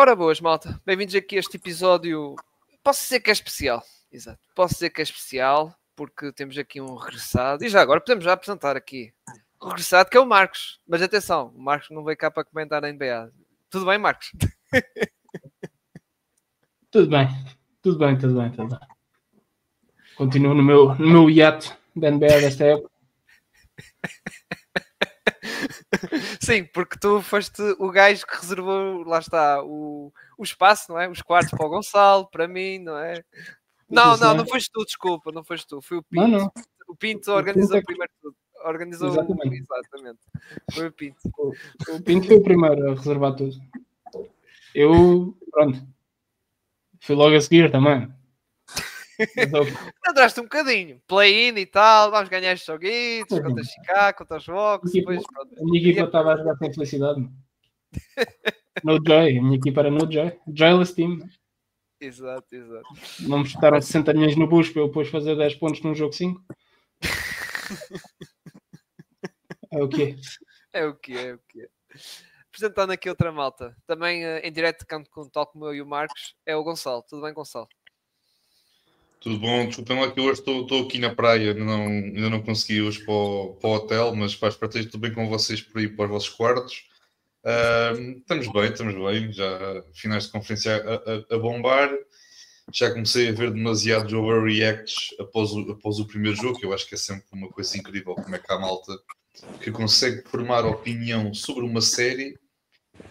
Ora boas, malta. Bem-vindos aqui a este episódio. Posso dizer que é especial. Exato. Posso dizer que é especial porque temos aqui um regressado. E já agora podemos já apresentar aqui o regressado, que é o Marcos. Mas atenção, o Marcos não veio cá para comentar na NBA. Tudo bem, Marcos? Tudo bem. Continuo no meu iate da NBA desta época. Sim, porque tu foste o gajo que reservou, lá está, o espaço, não é? Os quartos para o Gonçalo, para mim, não é? Não foste tu, desculpa, não foste tu, foi o Pinto. Não. O Pinto organizou Pinto primeiro tudo. Organizou, exatamente. Foi o Pinto. O Pinto foi o primeiro a reservar tudo. Eu, pronto, fui logo a seguir também. Andaste um bocadinho, play-in e tal, vamos ganhar estes joguitos, contra Chicago, contra os Vox. A minha equipa estava a jogar sem felicidade. No Joy, a minha equipa era no Joy. Joyless Team. Exato. Não me chutaram 60 milhões no bucho para eu depois fazer 10 pontos num jogo 5. É o quê? É o quê? Apresentando aqui outra malta, também em direto de Cancún, tal como eu e o Marcos, é o Gonçalo. Tudo bem, Gonçalo? Tudo bom, desculpem lá que eu hoje estou aqui na praia, ainda não consegui hoje para o hotel, mas para ter tudo bem com vocês por aí para os vossos quartos. Estamos bem, já finais de conferência a bombar. Já comecei a ver demasiados overreacts após o primeiro jogo, que eu acho que é sempre uma coisa incrível como é que há malta que consegue formar opinião sobre uma série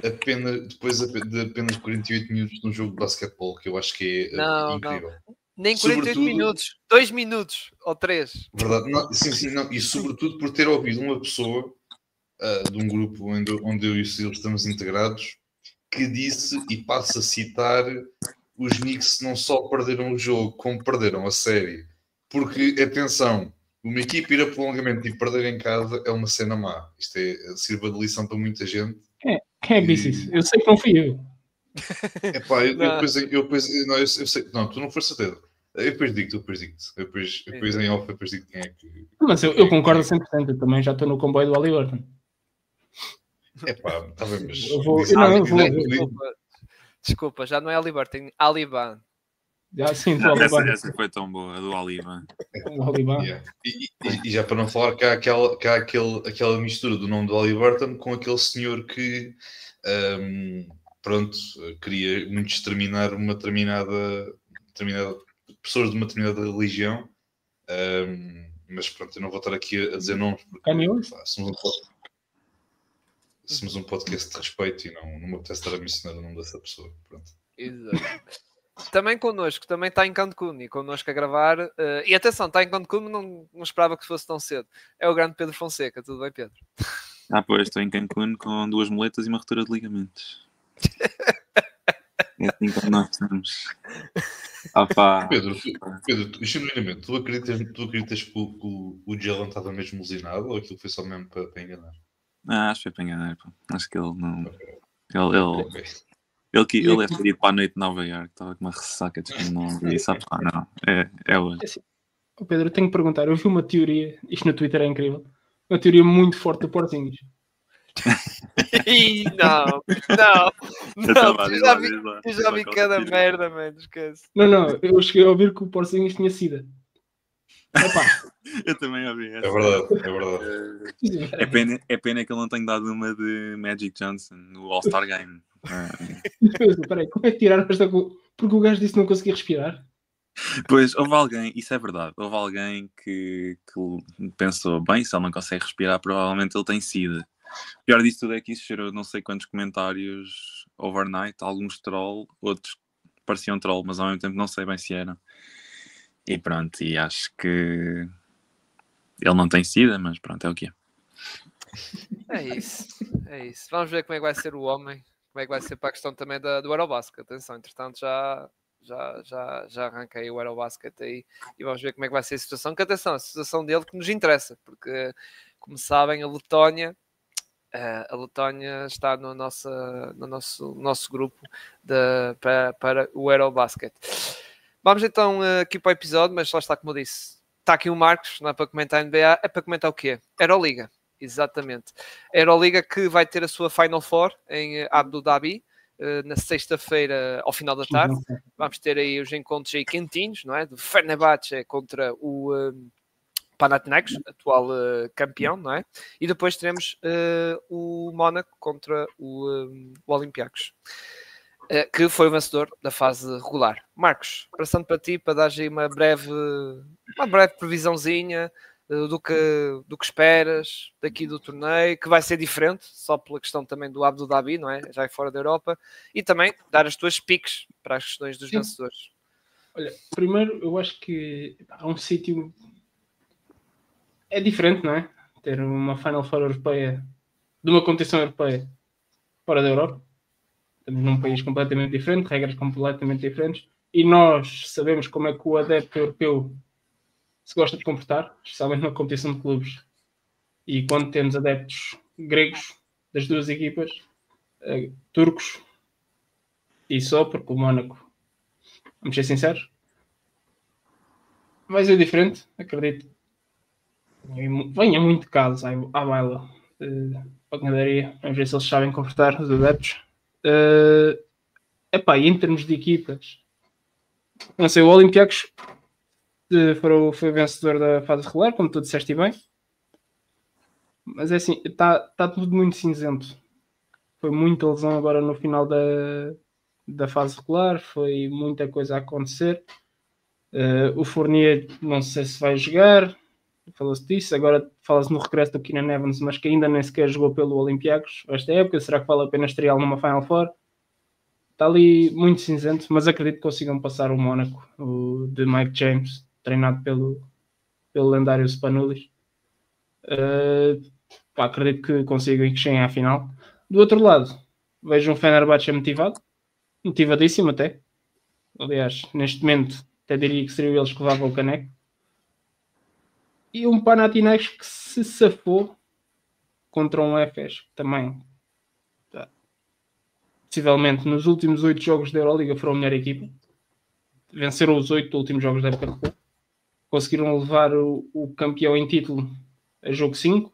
depois de apenas 48 minutos num jogo de basquetebol, que eu acho que é incrível. Não. Nem 48 minutos, 2 minutos ou 3. Verdade, não. E sobretudo por ter ouvido uma pessoa de um grupo onde eu e o Ciro estamos integrados, que disse, e passo a citar, os Knicks não só perderam o jogo, como perderam a série. Porque, atenção, uma equipe ir a prolongamento e perder em casa é uma cena má. Isto sirva de lição para muita gente. Quem disse isso? Eu sei que não fui eu. Epá, eu sei. Não, tu não foste certeza. Eu depois digo-te. Eu depois em off, depois digo quem é que... Mas eu concordo 100%. Eu também já estou no comboio do Halliburton. Epá, está bem, mas... Desculpa, já não é Halliburton, tem Aliban. Essa foi tão boa, a do Aliban. Yeah. E já para não falar que há aquela mistura do nome do Halliburton com aquele senhor que... queria muito exterminar uma determinada pessoas de uma determinada religião, mas pronto, eu não vou estar aqui a dizer nomes porque somos um podcast de respeito e não me apetece estar a mencionar o nome dessa pessoa. Pronto. Exato. Também connosco, também está em Cancún e connosco a gravar, e atenção, está em Cancún, não esperava que fosse tão cedo. É o grande Pedro Fonseca, tudo bem, Pedro? Pois, estou em Cancún com 2 muletas e uma ruptura de ligamentos. É assim como nós estamos. Pedro, genuinamente, tu acreditas que o Jalen estava mesmo lesionado ou aquilo foi só mesmo para enganar? Acho que foi para enganar. Pô. Acho que ele não... Ele é ferido para a noite de Nova Iorque, estava com uma ressaca de não e sabe, não, é hoje. Assim, Pedro, eu tenho que perguntar, eu vi uma teoria, isto no Twitter é incrível, uma teoria muito forte do Porzingis. Não, eu já vi cada merda, mano, esquece. Não, eu cheguei a ouvir que o Porzingis tinha sida. Eu também ouvi essa. É verdade. É pena que ele não tenha dado uma de Magic Johnson no All-Star Game. Espera aí, como é que tiraram esta coisa? Porque o gajo disse que não conseguia respirar. Pois, houve alguém, isso é verdade, houve alguém que pensou, bem, se ele não consegue respirar, provavelmente ele tem sida. O pior disso tudo é que isso gerou não sei quantos comentários overnight, alguns troll, outros pareciam troll, mas ao mesmo tempo não sei bem se eram. E pronto, e acho que ele não tem sida, mas pronto, é o que é. É isso. Vamos ver como é que vai ser o homem, como é que vai ser para a questão também do Eurobasket. Atenção, entretanto já arranquei o Eurobasket aí e vamos ver como é que vai ser a situação. Que atenção, a situação dele que nos interessa, porque como sabem, a Letónia está no nosso grupo para o Eurobasket. Vamos então aqui para o episódio, mas só está como eu disse. Está aqui o Marcos, não é para comentar a NBA, é para comentar o quê? Euroliga, exatamente. A Euroliga que vai ter a sua Final Four em Abu Dhabi. na sexta-feira ao final da tarde. Vamos ter aí os encontros aí quentinhos, não é? Do Fenerbahçe contra o Panathinaikos, atual campeão, não é? E depois teremos o Mónaco contra o Olympiacos, que foi o vencedor da fase regular. Marcos, passando para ti, para dar aí uma breve previsãozinha do que esperas daqui do torneio, que vai ser diferente, só pela questão também do Abu Dhabi, não é? Já é fora da Europa, e também dar as tuas piques para as questões dos vencedores. Olha, primeiro, eu acho que há um sítio... É diferente, não é? Ter uma Final Four europeia, de uma competição europeia, fora da Europa. Estamos num país completamente diferente, regras completamente diferentes, e nós sabemos como é que o adepto europeu se gosta de comportar, especialmente na competição de clubes. E quando temos adeptos gregos das duas equipas, turcos, e só porque o Mónaco, vamos ser sinceros, vai ser diferente, acredito. Venha muito casos à baila pancadaria, vamos ver se eles sabem comportar os adeptos. E em termos de equipas, não sei, o Olympiacos foi vencedor da fase regular, como tu disseste bem, mas é assim, está tudo muito cinzento. Foi muita lesão agora no final da fase regular, foi muita coisa a acontecer. O Fournier não sei se vai jogar, falou-se disso, agora fala-se no regresso do Keenan Evans, mas que ainda nem sequer jogou pelo Olympiacos esta época. Será que vale a pena estreá-lo numa Final Four? Está ali muito cinzento, mas acredito que consigam passar o Mónaco, o de Mike James, treinado pelo lendário Spanulis. Acredito que consigam e que cheguem à final. Do outro lado, vejo um Fenerbahçe motivadíssimo até. Aliás, neste momento, até diria que seriam eles que levavam o caneco. E um Panathinaikos que se safou contra um Efes, que também, possivelmente, nos últimos 8 jogos da Euroliga foram a melhor equipa. Venceram os 8 últimos jogos da época. Conseguiram levar o campeão em título a jogo 5.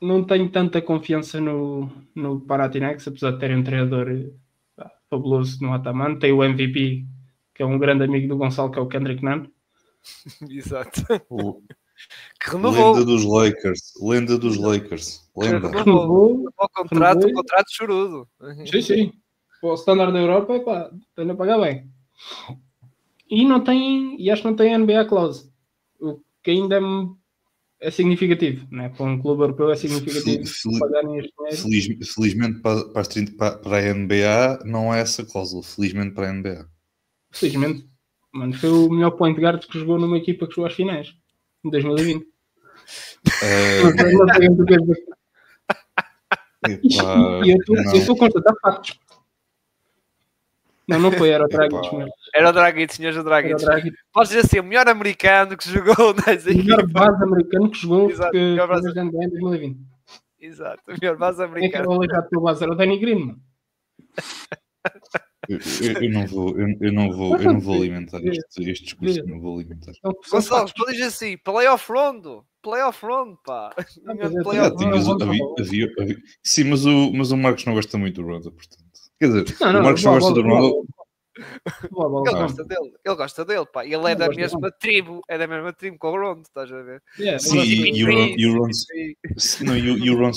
Não tenho tanta confiança no Panathinaikos, apesar de terem um treinador fabuloso no Ataman. Tem o MVP, que é um grande amigo do Gonçalo, que é o Kendrick Nunn. Exato. Que renovou. Lenda dos Lakers. Renovou o contrato chorudo. Sim. O standard da Europa tem a pagar bem. E acho que não tem NBA clause. O que ainda é significativo, né? Para um clube europeu é significativo pagarem este dinheiro. Felizmente para a NBA não é essa cláusula. Felizmente para a NBA. Felizmente. Mano, foi o melhor point guard que jogou numa equipa que jogou às finais em 2020. Eu estou a constatar factos. Não foi, era o Dragic mesmo. Era o Dragic, senhores, o Dragic. Podes dizer assim, o melhor americano que jogou nas equipas. O melhor base americano que jogou nas NBA em 2020. Exato, o melhor base americano. Quem foi aleijado pelo base era o Danny Green, mano. Eu não vou alimentar este discurso, não vou alimentar. Gonçalo, tu dizes assim, playoff round, pá. Sim, mas o Marcos não gosta muito do Rondo, portanto. Quer dizer, o Marcos não gosta do Rondo. Ele gosta dele, pá. Ele é da mesma tribo, com o Rondo, estás a ver? Sim, e o Rondo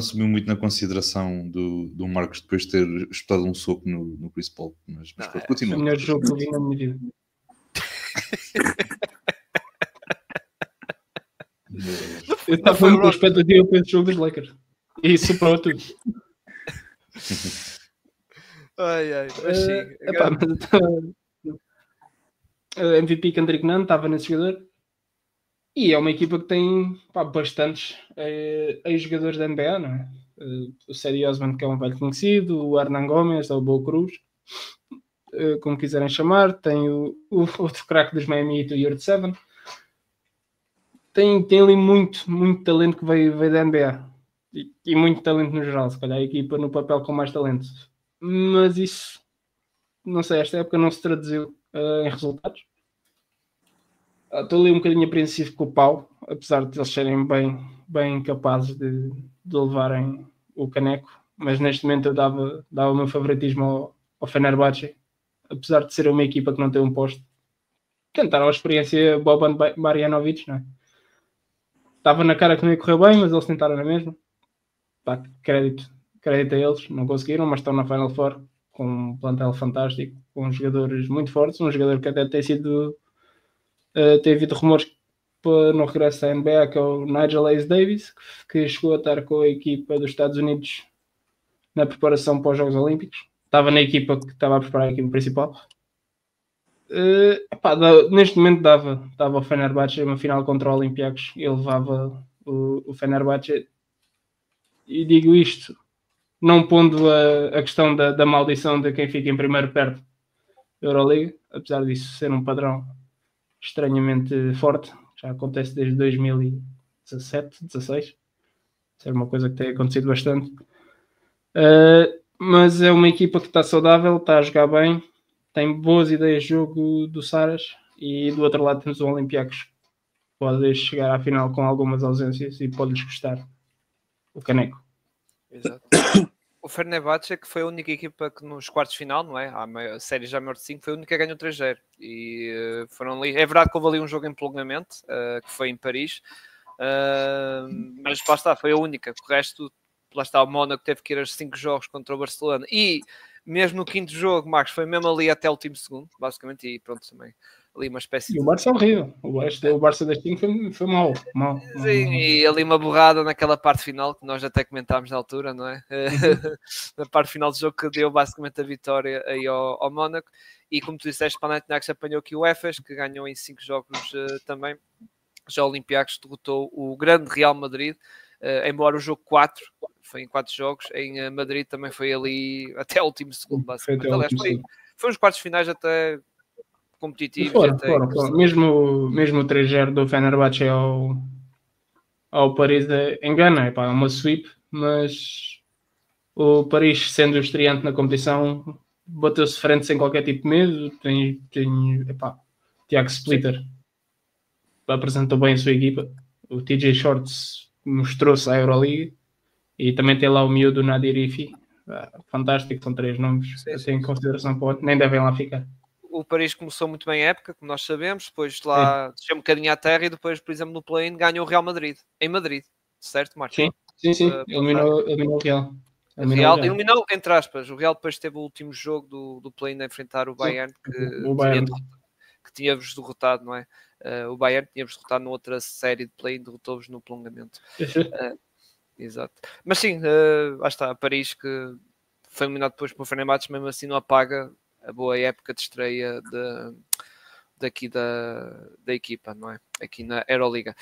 subiu muito na consideração do Marcos depois de ter espetado um soco no Chris Paul. Mas continua. É o melhor jogo que eu vi na minha vida. Eu estava muito com a expectativa para esse jogo dos Lakers. E isso superou tudo. Mas sim. MVP Kendrick Nunn estava nesse jogador. E é uma equipa que tem bastantes ex-jogadores da NBA, não é? O Cedi Osman, que é um velho conhecido, o Hernan Gomes, o Bo Cruz, como quiserem chamar. Tem o outro craque dos Miami Heat, o Yurt Seven. Tem ali muito talento que veio da NBA. E muito talento no geral, se calhar a equipa no papel com mais talento. Mas isso, não sei, esta época não se traduziu em resultados. Estou ali um bocadinho apreensivo com o Pau, apesar de eles serem bem capazes de levarem o caneco. mas neste momento eu dava o meu favoritismo ao Fenerbahçe, apesar de ser uma equipa que não tem um posto. Tentaram a experiência Boban Marjanovic, não é? Estava na cara que não ia correr bem, mas eles tentaram na mesma. Pá, crédito a eles, não conseguiram, mas estão na Final Four com um plantel fantástico, com jogadores muito fortes, um jogador que até tem havido rumores para no regresso à NBA, que é o Nigel Hayes Davis, que chegou a estar com a equipa dos Estados Unidos na preparação para os Jogos Olímpicos. Estava na equipa que estava a preparar a equipa principal. Neste momento dava o Fenerbahçe uma final contra o Olympiacos e levava o Fenerbahçe, e digo isto não pondo a questão da maldição de quem fica em primeiro perto da Euroliga, apesar disso ser um padrão estranhamente forte, já acontece desde 2017, 16, isso é uma coisa que tem acontecido bastante, mas é uma equipa que está saudável, está a jogar bem, tem boas ideias de jogo do Saras, e do outro lado temos o Olympiacos, que pode chegar à final com algumas ausências e pode-lhes custar o caneco. Exato. O Fenerbahçe, que foi a única equipa que nos quartos de final, não é? A série já maior de 5, foi a única que ganhou 3-0. E foram ali. É verdade que houve ali um jogo em prolongamento, que foi em Paris, mas lá está, foi a única. O resto, lá está, o Mónaco teve que ir aos 5 jogos contra o Barcelona. E mesmo no quinto jogo, Marcos, foi mesmo ali até o último segundo, basicamente, e pronto também. Ali uma espécie de... E o Barça é horrível. O Barça deste time foi mau. Sim, e ali uma borrada naquela parte final, que nós até comentámos na altura, não é? Na parte final do jogo, que deu basicamente a vitória aí ao Mónaco. E como tu disseste, o Panathinaikos apanhou aqui o Efes, que ganhou em 5 jogos também. Já o Olympiacos derrotou o grande Real Madrid, embora o jogo 4 foi em 4 jogos, em Madrid também foi ali até o último segundo, basicamente. Aliás, foi uns quartos finais até competitivos. Foram. Mesmo o 3-0 do Fenerbahçe ao Paris engana, é uma sweep, mas o Paris, sendo o estreante na competição, bateu-se frente sem qualquer tipo de medo. Tem Tiago Splitter apresentou bem a sua equipa, o TJ Shorts mostrou-se à Euroliga, e também tem lá o miúdo Nadir Ifi, fantástico, são 3 nomes, em consideração para o outro, nem devem lá ficar. O Paris começou muito bem a época, como nós sabemos, depois lá desceu um bocadinho à terra, e depois, por exemplo, no play-in ganhou o Real Madrid, em Madrid, certo, Marcos? Sim, eliminou o Real. Eliminou, entre aspas. O Real depois teve o último jogo do play-in a enfrentar o Bayern, que tinha-vos derrotado, não é? O Bayern tinha-vos derrotado noutra série de play-in, derrotou-vos no prolongamento. Exato. Mas sim, lá está, Paris, que foi eliminado depois por Fenerbahçe, mesmo assim não apaga a boa época de estreia daqui da equipa, não é? Aqui na Euroliga.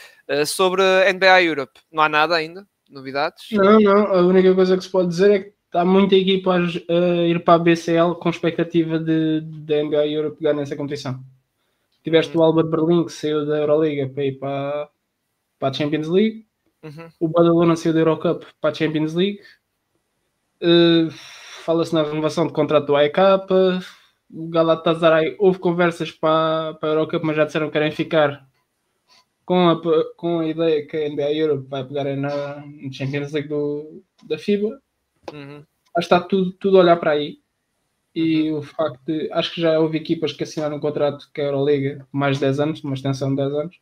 Sobre a NBA Europe, não há nada ainda? Novidades? Não, a única coisa que se pode dizer é que está muita equipa a ir para a BCL com expectativa de NBA Europe pegar nessa competição. Tiveste o Alba de Berlim, que saiu da Euroliga para ir para a Champions League. O Badalona saiu da Eurocup para a Champions League. Fala-se na renovação de contrato do AEK. O Galatasaray, houve conversas para a Eurocup, mas já disseram que querem ficar com a ideia que a NBA Europe vai pegar na Champions League da FIBA. Acho que está tudo a olhar para aí. E o facto de... Acho que já houve equipas que assinaram um contrato com a Euroliga mais de 10 anos, uma extensão de 10 anos.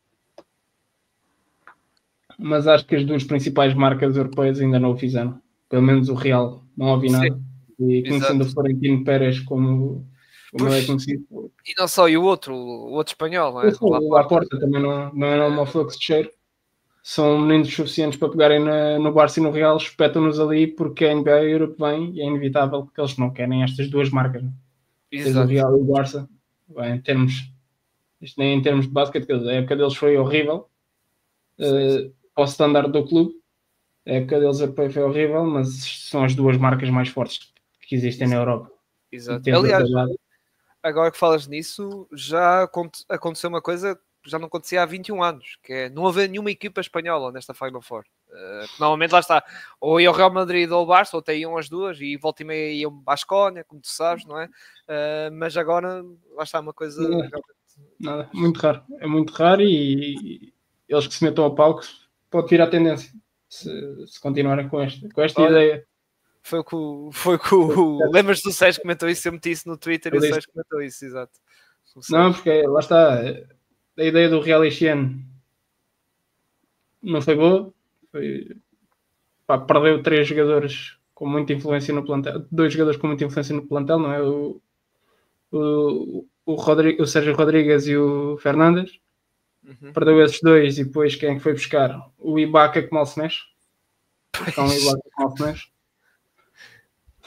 Mas acho que as 2 principais marcas europeias ainda não o fizeram. Pelo menos o Real, não ouvi nada. E conhecendo o Florentino Pérez como é conhecido. E não só, e o outro espanhol, não é? O Laporta também não é uma fluxo de cheiro. São meninos suficientes para pegarem no Barça e no Real, espetam-nos ali, porque a NBA Europe vem e é inevitável que eles não querem estas 2 marcas. Exato. O Real e o Barça, bem, isto nem em termos de basquete, a época deles foi horrível. Ao standard do clube, a época deles foi horrível, mas são as 2 marcas mais fortes que existem na Europa. Exato. Aliás, agora que falas nisso, já aconteceu uma coisa que já não acontecia há 21 anos, que é não haver nenhuma equipa espanhola nesta Final Four. Normalmente lá está, ou ia o Real Madrid ou o Barça, ou até iam as 2, e volta e meia iam à Bascónia, como tu sabes, não é? Mas agora, lá está uma coisa... Nada, muito raro. É muito raro, e eles que se metam ao palco pode vir à tendência, se continuarem com esta ideia. Foi o que o lembras-te do Sérgio comentou isso? Eu meti isso no Twitter e o Sérgio comentou isso, exato. Não, porque lá está, a ideia do Real este ano não foi boa. Perdeu 3 jogadores com muita influência no plantel, 2 jogadores com muita influência no plantel, não é? O Sérgio Rodrigues e o Fernandes. Perdeu esses 2 e depois quem é que foi buscar? O Ibaka que mal se mexe. Então, o Ibaka que mal se mexe.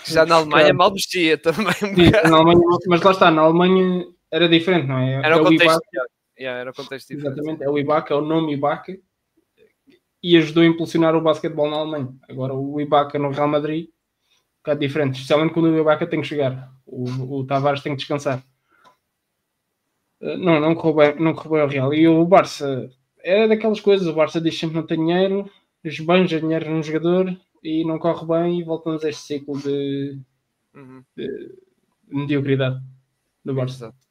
Já na Alemanha mal vestia também. Sim, na Alemanha, mas lá está, na Alemanha era diferente, não é? Era o contexto. Ibaka, era o contexto diferente. exatamente, é o Ibaka, é o nome Ibaka e ajudou a impulsionar o basquetebol na Alemanha. Agora o Ibaka no Real Madrid, um bocado diferente, especialmente quando o Ibaka tem que chegar. O Tavares tem que descansar. Não correu bem ao Real. E o Barça, era daquelas coisas, o Barça diz sempre que não tem dinheiro, esbanja dinheiro num jogador e não corre bem e voltamos a este ciclo de mediocridade do Barça. Exato.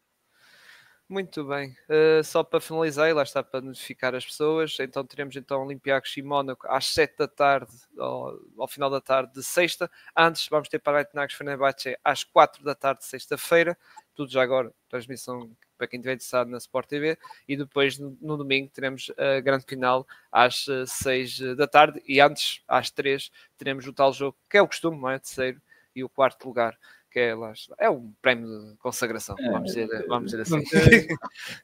Muito bem. Só para finalizar, e lá está para notificar as pessoas, então teremos Olympiacos e Mónaco às 7 da tarde, ao final da tarde de sexta. Antes vamos ter Panathinaikos Fenerbahçe às 4 da tarde de sexta-feira. Tudo já agora, transmissão para quem estiver interessado na Sport TV. E depois, no domingo, teremos a grande final às 6 da tarde. E antes, às 3, teremos o tal jogo, que é o costume, não é? Terceiro e o quarto lugar. Que é um prémio de consagração, vamos dizer assim.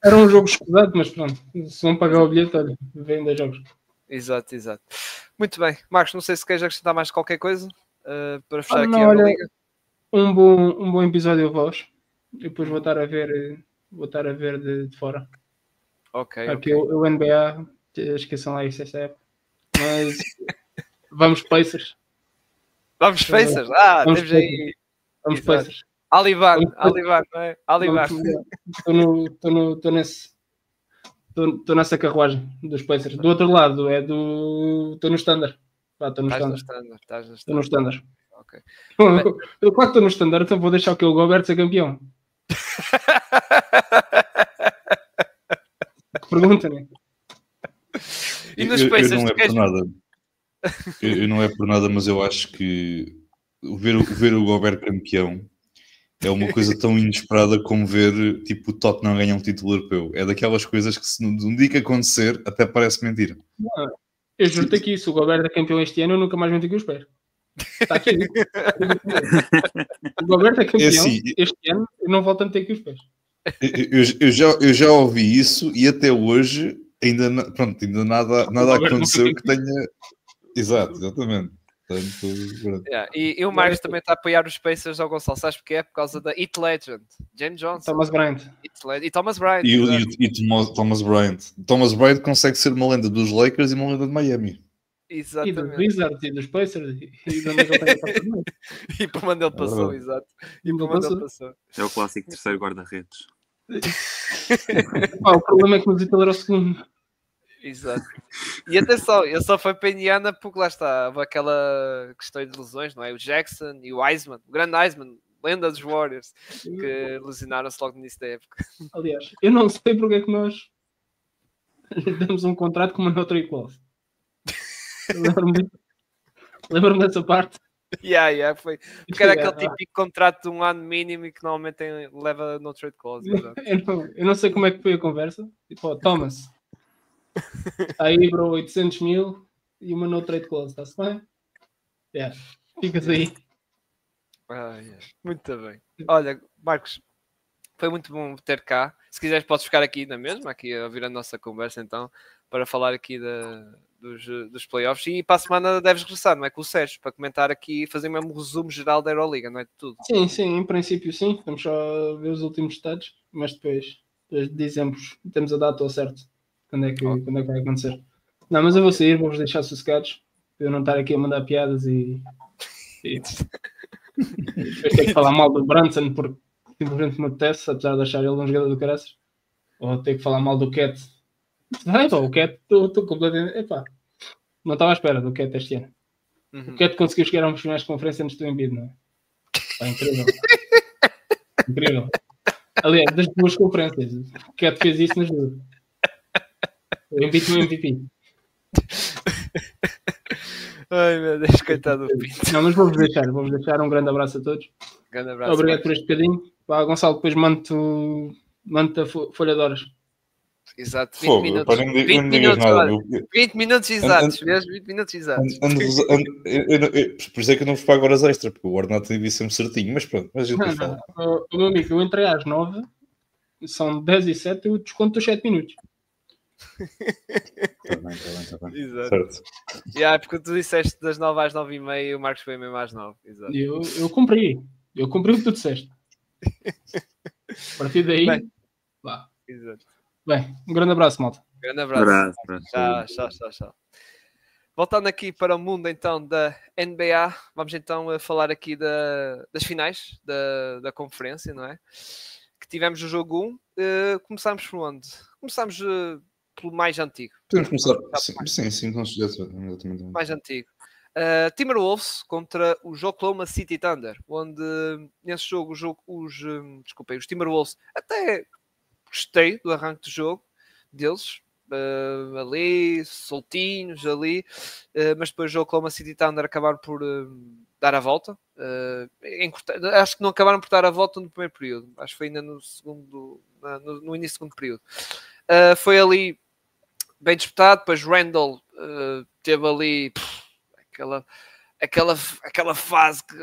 Era um jogo escudado, mas pronto, se vão pagar o bilhete, olha, vêm 2 jogos. Exato. Muito bem. Marcos, não sei se queres acrescentar mais qualquer coisa para fechar aqui a liga. Um bom episódio a voz. Depois vou estar a ver de fora. Aqui o NBA, esqueçam lá isso esta época. Mas vamos Pacers. Vamos Pacers? Temos aí... Vamos Pacers. Aliban, não é? Aliban. Estou nessa carruagem dos Pacers. Do outro lado estou no Standard. Estou no Standard. Okay. Eu claro que estou no Standard, então vou deixar o Gobert ser campeão. Pergunta-me. E nos Pacers? Eu não é por nada. Eu não é por nada, mas eu acho que ver o Gobert campeão é uma coisa tão inesperada como ver tipo, o Tottenham ganhar um título europeu. É daquelas coisas que se um dia que acontecer até parece mentira. Não, eu juro-te aqui, se o Gobert é campeão este ano, eu nunca mais meti com os pés. Está aqui. O Gobert é campeão este ano, eu não volto a meter aqui os pés. Eu já ouvi isso e até hoje ainda nada aconteceu que tenha... Exatamente. E o Marcos também está a apoiar os Pacers ao Gonçalo. Sabes porque é? Por causa da It Legend, James Johnson, Thomas Bryant e Thomas Bryant. E Thomas Bryant. Thomas Bryant consegue ser uma lenda dos Lakers e uma lenda de Miami. Exatamente. E dos Wizards e dos Pacers e para onde ele passou, exato. E para onde ele passou. É o clássico terceiro guarda-redes. O problema é que o Vitor era o segundo. Exato. E atenção, ele só foi para Indiana porque lá está aquela questão de lesões, não é? O Jackson e o Wiseman, o grande Wiseman, lenda dos Warriors, que lesionaram-se logo no início da época. Aliás, eu não sei porque é que nós demos um contrato com uma no trade clause. Lembro-me dessa parte. Foi. Porque era aquele típico contrato de 1 ano mínimo e que normalmente leva no trade clause. Eu não sei como é que foi a conversa. Tipo, Thomas, aí bro, 800 mil e uma no trade clause, está-se bem? Ficas aí. Muito bem. Olha, Marcos, foi muito bom ter cá. Se quiseres podes ficar aqui na mesma, aqui a ouvir a nossa conversa então, para falar aqui dos playoffs, e para a semana deves regressar, não é? Com o Sérgio, para comentar aqui e fazer mesmo um resumo geral da Euroliga, não é? De tudo. Sim, em princípio sim. Vamos só ver os últimos detalhes, mas depois dizemos, temos a data ao certo. Quando é que vai acontecer? Não, mas eu vou sair, vou-vos deixar sossegados para eu não estar aqui a mandar piadas e depois ter que falar mal do Brunson porque simplesmente me apetece, apesar de achar ele um jogador do caraças, ou ter que falar mal do Cat. O Cat, estou completamente... não estava à espera do Cat este ano. O Cat conseguiu chegar a umas finais de conferência antes do Embiid, não é? Incrível. Incrível. Aliás, das 2 conferências, o Cat fez isso nas 2. O Embiid no MVP. Ai, meu Deus, coitado do Pinto. Não, mas vou-vos deixar um grande abraço a todos. Grande abraço. Obrigado por este bocadinho. Pá, Gonçalo, depois mando-te a folha de horas. Exato, 20 Fogo, minutos. pá, não 20 me digas minutos, nada, olha, meu. 20 minutos exatos, mesmo 20 minutos exatos. Por isso é que eu não vos pago horas extra, porque o ordenado devia ser certinho, mas pronto, mas a gente depois Não, fala. não. Meu amigo, eu entrei às 9, são 10 e 7, eu desconto os 7 minutos. Tá bem. Exato. Certo. Porque tu disseste das 9 às 9h30 e o Marcos foi mesmo às 9. Exato. Eu cumpri o que tu disseste. A partir daí, Bem. vá. Exato. Bem, um grande abraço, malta. Grande abraço. Abraço. Tchau. Voltando aqui para o mundo então da NBA, vamos então falar aqui das finais da conferência, não é? Que tivemos o jogo 1. Começámos por onde? Começámos pelo mais antigo. Podemos começar. Sim, com certeza. Exatamente. Mais antigo. Timberwolves contra os Oklahoma City Thunder, onde nesse jogo os Timberwolves até gostei do arranque do jogo deles, ali, soltinhos ali, mas depois o Oklahoma City Thunder acabaram por dar a volta. Acho que não acabaram por dar a volta no primeiro período, acho que foi ainda no segundo, no início do segundo período. Foi ali bem disputado, depois Randall teve ali aquela fase que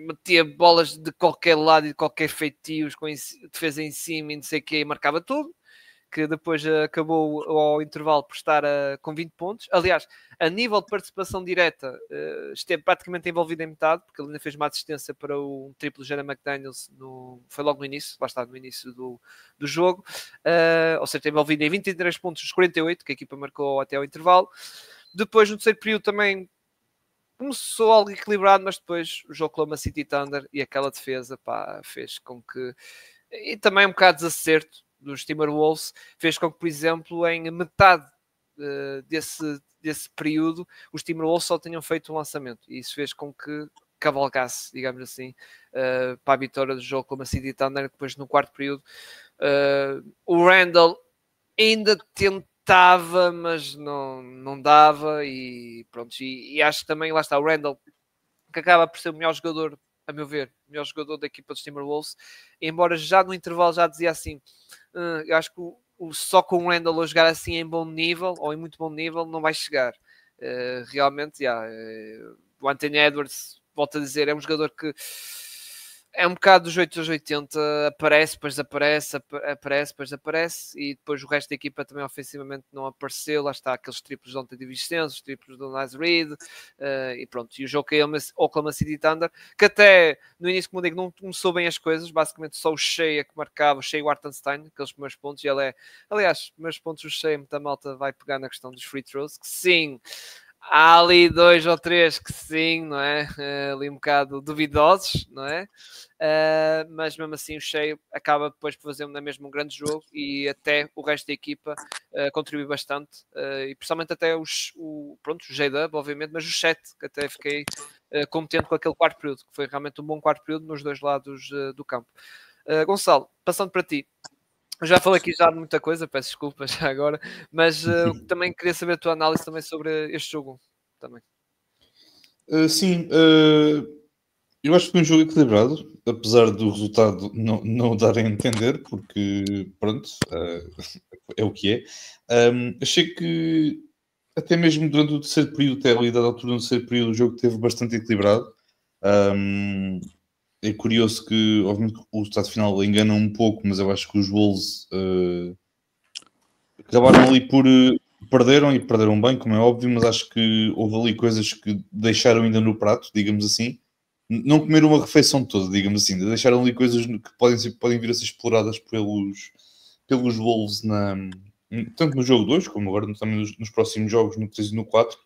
metia bolas de qualquer lado e de qualquer feitio, com defesa em cima e não sei o que, e marcava tudo, que depois acabou ao intervalo por estar com 20 pontos. Aliás, a nível de participação direta, esteve praticamente envolvido em metade, porque ele ainda fez uma assistência para o triplo Jaden McDaniels, foi logo no início, lá está, no início do jogo, ou seja, esteve envolvido em 23 pontos dos 48, que a equipa marcou até ao intervalo. Depois, no terceiro período, também começou algo equilibrado, mas depois o Oklahoma City Thunder e aquela defesa fez com que, e também um bocado de desacerto dos Timberwolves, fez com que, por exemplo, em metade desse período, os Timberwolves só tenham feito um lançamento, e isso fez com que cavalgasse, digamos assim, para a vitória do jogo Oklahoma City Thunder. Depois, no quarto período, o Randall ainda tentava, mas não dava, e pronto, e acho que também, lá está, o Randall, que acaba por ser o melhor jogador, a meu ver, o melhor jogador da equipa dos Timberwolves, embora já no intervalo já dizia assim, eu acho que só com o Randall a jogar assim em bom nível, ou em muito bom nível, não vai chegar. Realmente, o Anthony Edwards, volto a dizer, é um jogador que é um bocado dos 8 aos 80, aparece, depois desaparece, e depois o resto da equipa também ofensivamente não apareceu. Lá está aqueles triplos de ontem de Vicenço, os triplos do Nice Reed, e pronto. E o jogo caiu Oklahoma City Thunder, que até no início, como digo, não começou bem as coisas, basicamente só o Shea que marcava, o Shea Hartenstein, aqueles primeiros pontos, e ele aliás, primeiros pontos, o Shea, muita malta vai pegar na questão dos free throws, que sim, há ali 2 ou 3 que sim, não é? Ali um bocado duvidosos, não é? Mas mesmo assim o Shea acaba depois por fazer mesmo um grande jogo, e até o resto da equipa contribui bastante, e principalmente até o J-Dub, obviamente, mas o Chet, que até fiquei contente com aquele quarto período, que foi realmente um bom quarto período nos dois lados do campo. Gonçalo, passando para ti. Eu já falei aqui já de muita coisa, peço desculpa já agora, mas também queria saber a tua análise também sobre este jogo. Também. Sim, eu acho que foi um jogo equilibrado, apesar do resultado não dar a entender, porque pronto, é o que é. Achei que até mesmo durante o terceiro período, até ali dada a altura do terceiro período, o jogo esteve bastante equilibrado. É curioso que, obviamente, o resultado final engana um pouco, mas eu acho que os Wolves acabaram ali por perderam, e perderam bem, como é óbvio, mas acho que houve ali coisas que deixaram ainda no prato, digamos assim. Não comeram uma refeição toda, digamos assim. Deixaram ali coisas que podem vir a ser exploradas pelos Wolves, tanto no jogo 2, como agora também nos próximos jogos, no 3 e no 4.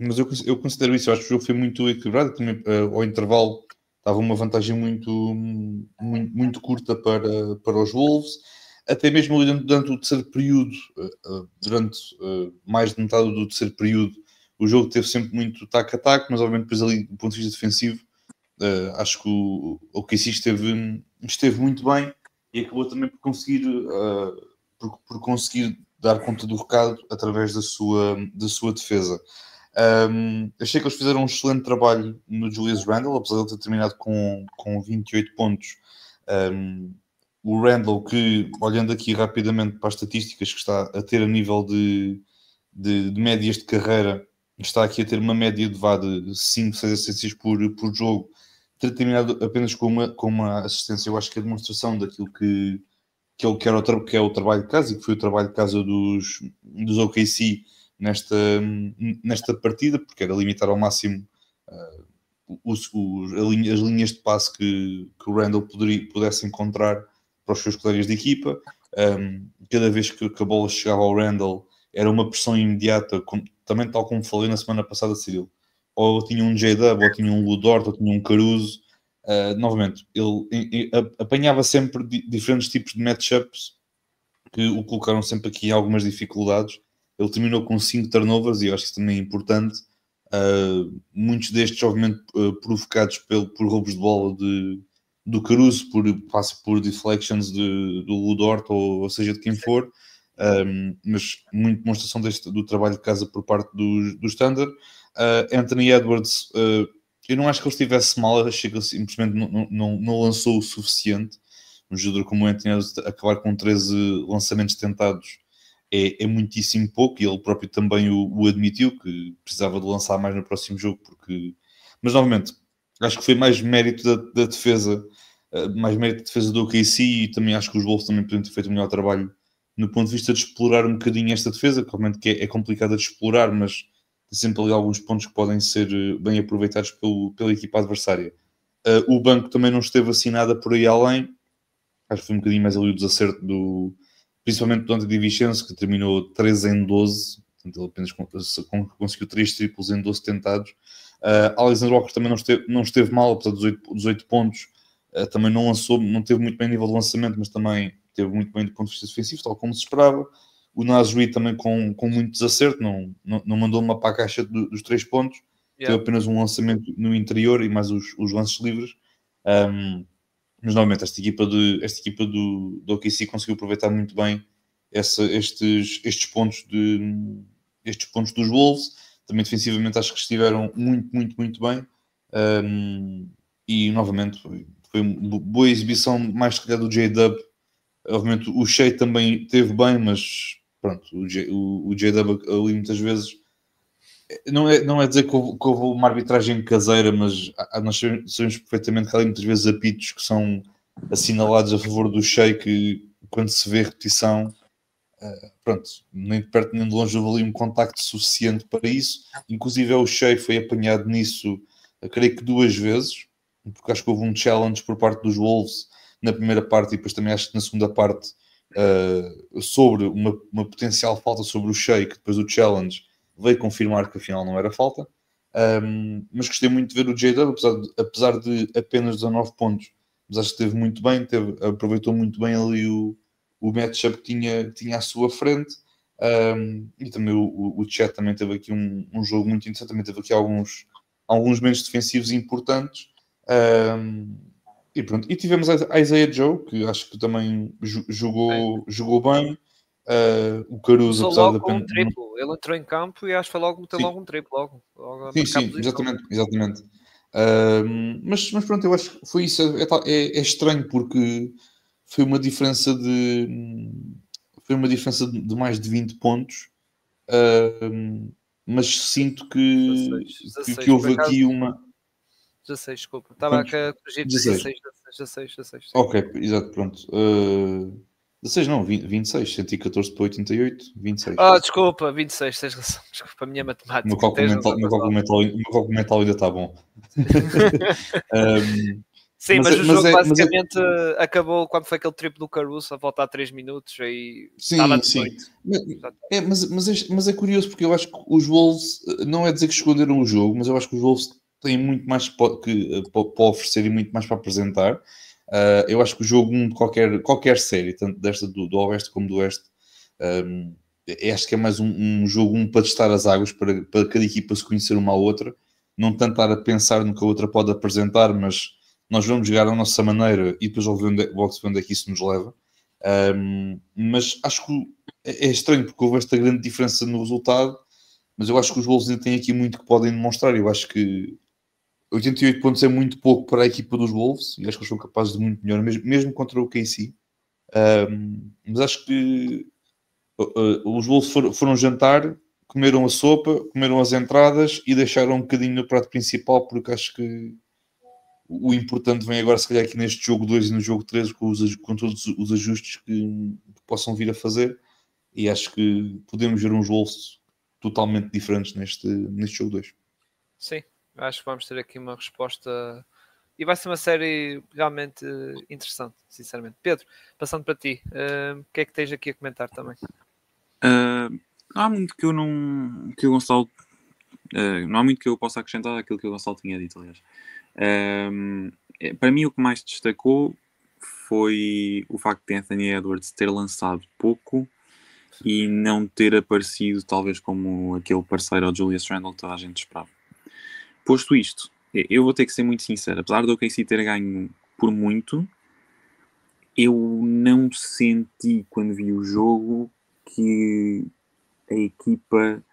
Mas eu considero isso. Eu acho que o jogo foi muito equilibrado. Também, ao intervalo estava uma vantagem muito curta para os Wolves. Até mesmo durante o terceiro período, durante mais de metade do terceiro período, o jogo teve sempre muito tac-a-tac, mas obviamente depois ali, do ponto de vista defensivo, acho que o OKC esteve muito bem, e acabou também por conseguir dar conta do recado através da sua defesa. Achei que eles fizeram um excelente trabalho no Julius Randle, apesar de ele ter terminado com 28 pontos. O Randle, que, olhando aqui rapidamente para as estatísticas, que está a ter a nível de médias de carreira, está aqui a ter uma média de 5, 6 assistências por jogo, ter terminado apenas com uma assistência. Eu acho que é a demonstração daquilo que é o trabalho de casa, e que foi o trabalho de casa dos OKC nesta partida, porque era limitar ao máximo as linhas de passe que o Randle pudesse encontrar para os seus colegas de equipa. Cada vez que a bola chegava ao Randle, era uma pressão imediata, também tal como falei na semana passada, Cirilo. Ou tinha um J-Dub, ou tinha um Lu Dort, ou tinha um Caruso. Novamente, ele apanhava sempre diferentes tipos de matchups que o colocaram sempre aqui em algumas dificuldades. Ele terminou com 5 turnovers, e eu acho que isso também é importante. Muitos destes, obviamente, provocados por roubos de bola do Caruso, por deflections do Lu Dort, ou seja, de quem for. Mas muita demonstração do trabalho de casa por parte do Thunder. Anthony Edwards, eu não acho que ele estivesse mal, achei que ele simplesmente não lançou o suficiente. Um jogador como o Anthony Edwards acabar com 13 lançamentos tentados é muitíssimo pouco, e ele próprio também o admitiu, que precisava de lançar mais no próximo jogo, mas novamente, acho que foi mais mérito da defesa, mais mérito da defesa do OKC, e também acho que os Wolves também podiam ter feito um melhor trabalho no ponto de vista de explorar um bocadinho esta defesa, que obviamente que é complicada de explorar, mas tem sempre ali alguns pontos que podem ser bem aproveitados pela equipa adversária. O banco também não esteve assim nada por aí além. Acho que foi um bocadinho mais ali o desacerto principalmente do Anthony DiVincenzo, que terminou 13 em 12, portanto ele apenas conseguiu 3 triplos em 12 tentados. Alexander Walker também não esteve mal, apesar dos 8 pontos. Também não teve muito bem a nível de lançamento, mas também teve muito bem do ponto de vista defensivo, tal como se esperava. O Naz Reid também com muito desacerto, não mandou uma para a caixa dos 3 pontos, teve apenas um lançamento no interior e mais os lances livres. Mas novamente esta equipa do OKC conseguiu aproveitar muito bem estes pontos dos Wolves. Também defensivamente acho que estiveram muito, muito, muito bem. E novamente foi uma boa exibição, mais se calhar do J-Dub. Obviamente o Shea também teve bem, mas pronto, o J-Dub ali muitas vezes não é dizer que houve uma arbitragem caseira, mas nós sabemos perfeitamente que há ali muitas vezes apitos que são assinalados a favor do Shea, que quando se vê repetição, pronto, nem de perto nem de longe houve ali um contacto suficiente para isso. Inclusive o Shea foi apanhado nisso, creio que 2 vezes, porque acho que houve um challenge por parte dos Wolves na primeira parte, e depois também acho que na segunda parte sobre uma potencial falta sobre o Shea, que depois o challenge veio confirmar que afinal não era falta. Mas gostei muito de ver o J-Dub, apesar de apenas 19 pontos, mas acho que esteve muito bem, aproveitou muito bem ali o matchup que tinha à sua frente. E também o Chet também teve aqui um jogo muito interessante, também teve aqui alguns momentos defensivos importantes. E pronto, e tivemos a Isaiah Joe, que acho que também jogou bem. O Caruso, apesar logo da com um triplo. Ele entrou em campo e acho que foi meteu logo um triplo. Logo sim, exatamente. Mas pronto, eu acho que foi isso. É estranho, porque foi uma diferença de mais de 20 pontos. Mas sinto que 16, houve aqui uma... 16, desculpa. Estava a corrigir 16. Ok, exato, pronto. 16 não, 26, 114 para 88, 26. Desculpa, 26, tens razão. Desculpa, a minha matemática. O meu cálculo mental ainda está bom. Sim, mas o jogo basicamente acabou quando foi aquele triplo do Caruso, a voltar a 3 minutos, aí estava 18. Mas é curioso, porque eu acho que os Wolves, não é dizer que esconderam o jogo, mas eu acho que os Wolves têm muito mais para oferecer e muito mais para apresentar. Eu acho que o jogo 1 de qualquer série, tanto desta do Oeste como do Oeste, acho que é mais um jogo 1 para testar as águas, para cada equipa se conhecer uma à outra, não tanto estar a pensar no que a outra pode apresentar, mas nós vamos jogar da nossa maneira e depois logo ver onde é que isso nos leva. Mas acho que é estranho, porque houve esta grande diferença no resultado, mas eu acho que os Wolves ainda têm aqui muito que podem demonstrar. Eu acho que 88 pontos é muito pouco para a equipa dos Wolves, e acho que eles são capazes de muito melhor, mesmo contra o KC. Mas acho que os Wolves foram jantar, comeram a sopa, comeram as entradas e deixaram um bocadinho no prato principal, porque acho que o importante vem agora, se calhar, aqui neste jogo 2 e no jogo 3, com todos os ajustes que possam vir a fazer. E acho que podemos ver uns Wolves totalmente diferentes neste jogo 2. Sim, acho que vamos ter aqui uma resposta e vai ser uma série realmente interessante, sinceramente. Pedro, passando para ti, o que é que tens aqui a comentar também? Não há muito que o Gonçalo não há muito que eu possa acrescentar àquilo que o Gonçalo tinha dito, aliás. Para mim o que mais destacou foi o facto de Anthony Edwards ter lançado pouco e não ter aparecido talvez como aquele parceiro ao Julius Randle que toda a gente esperava. Posto isto, eu vou ter que ser muito sincero, apesar do OKC ter ganho por muito, eu não senti quando vi o jogo que a equipa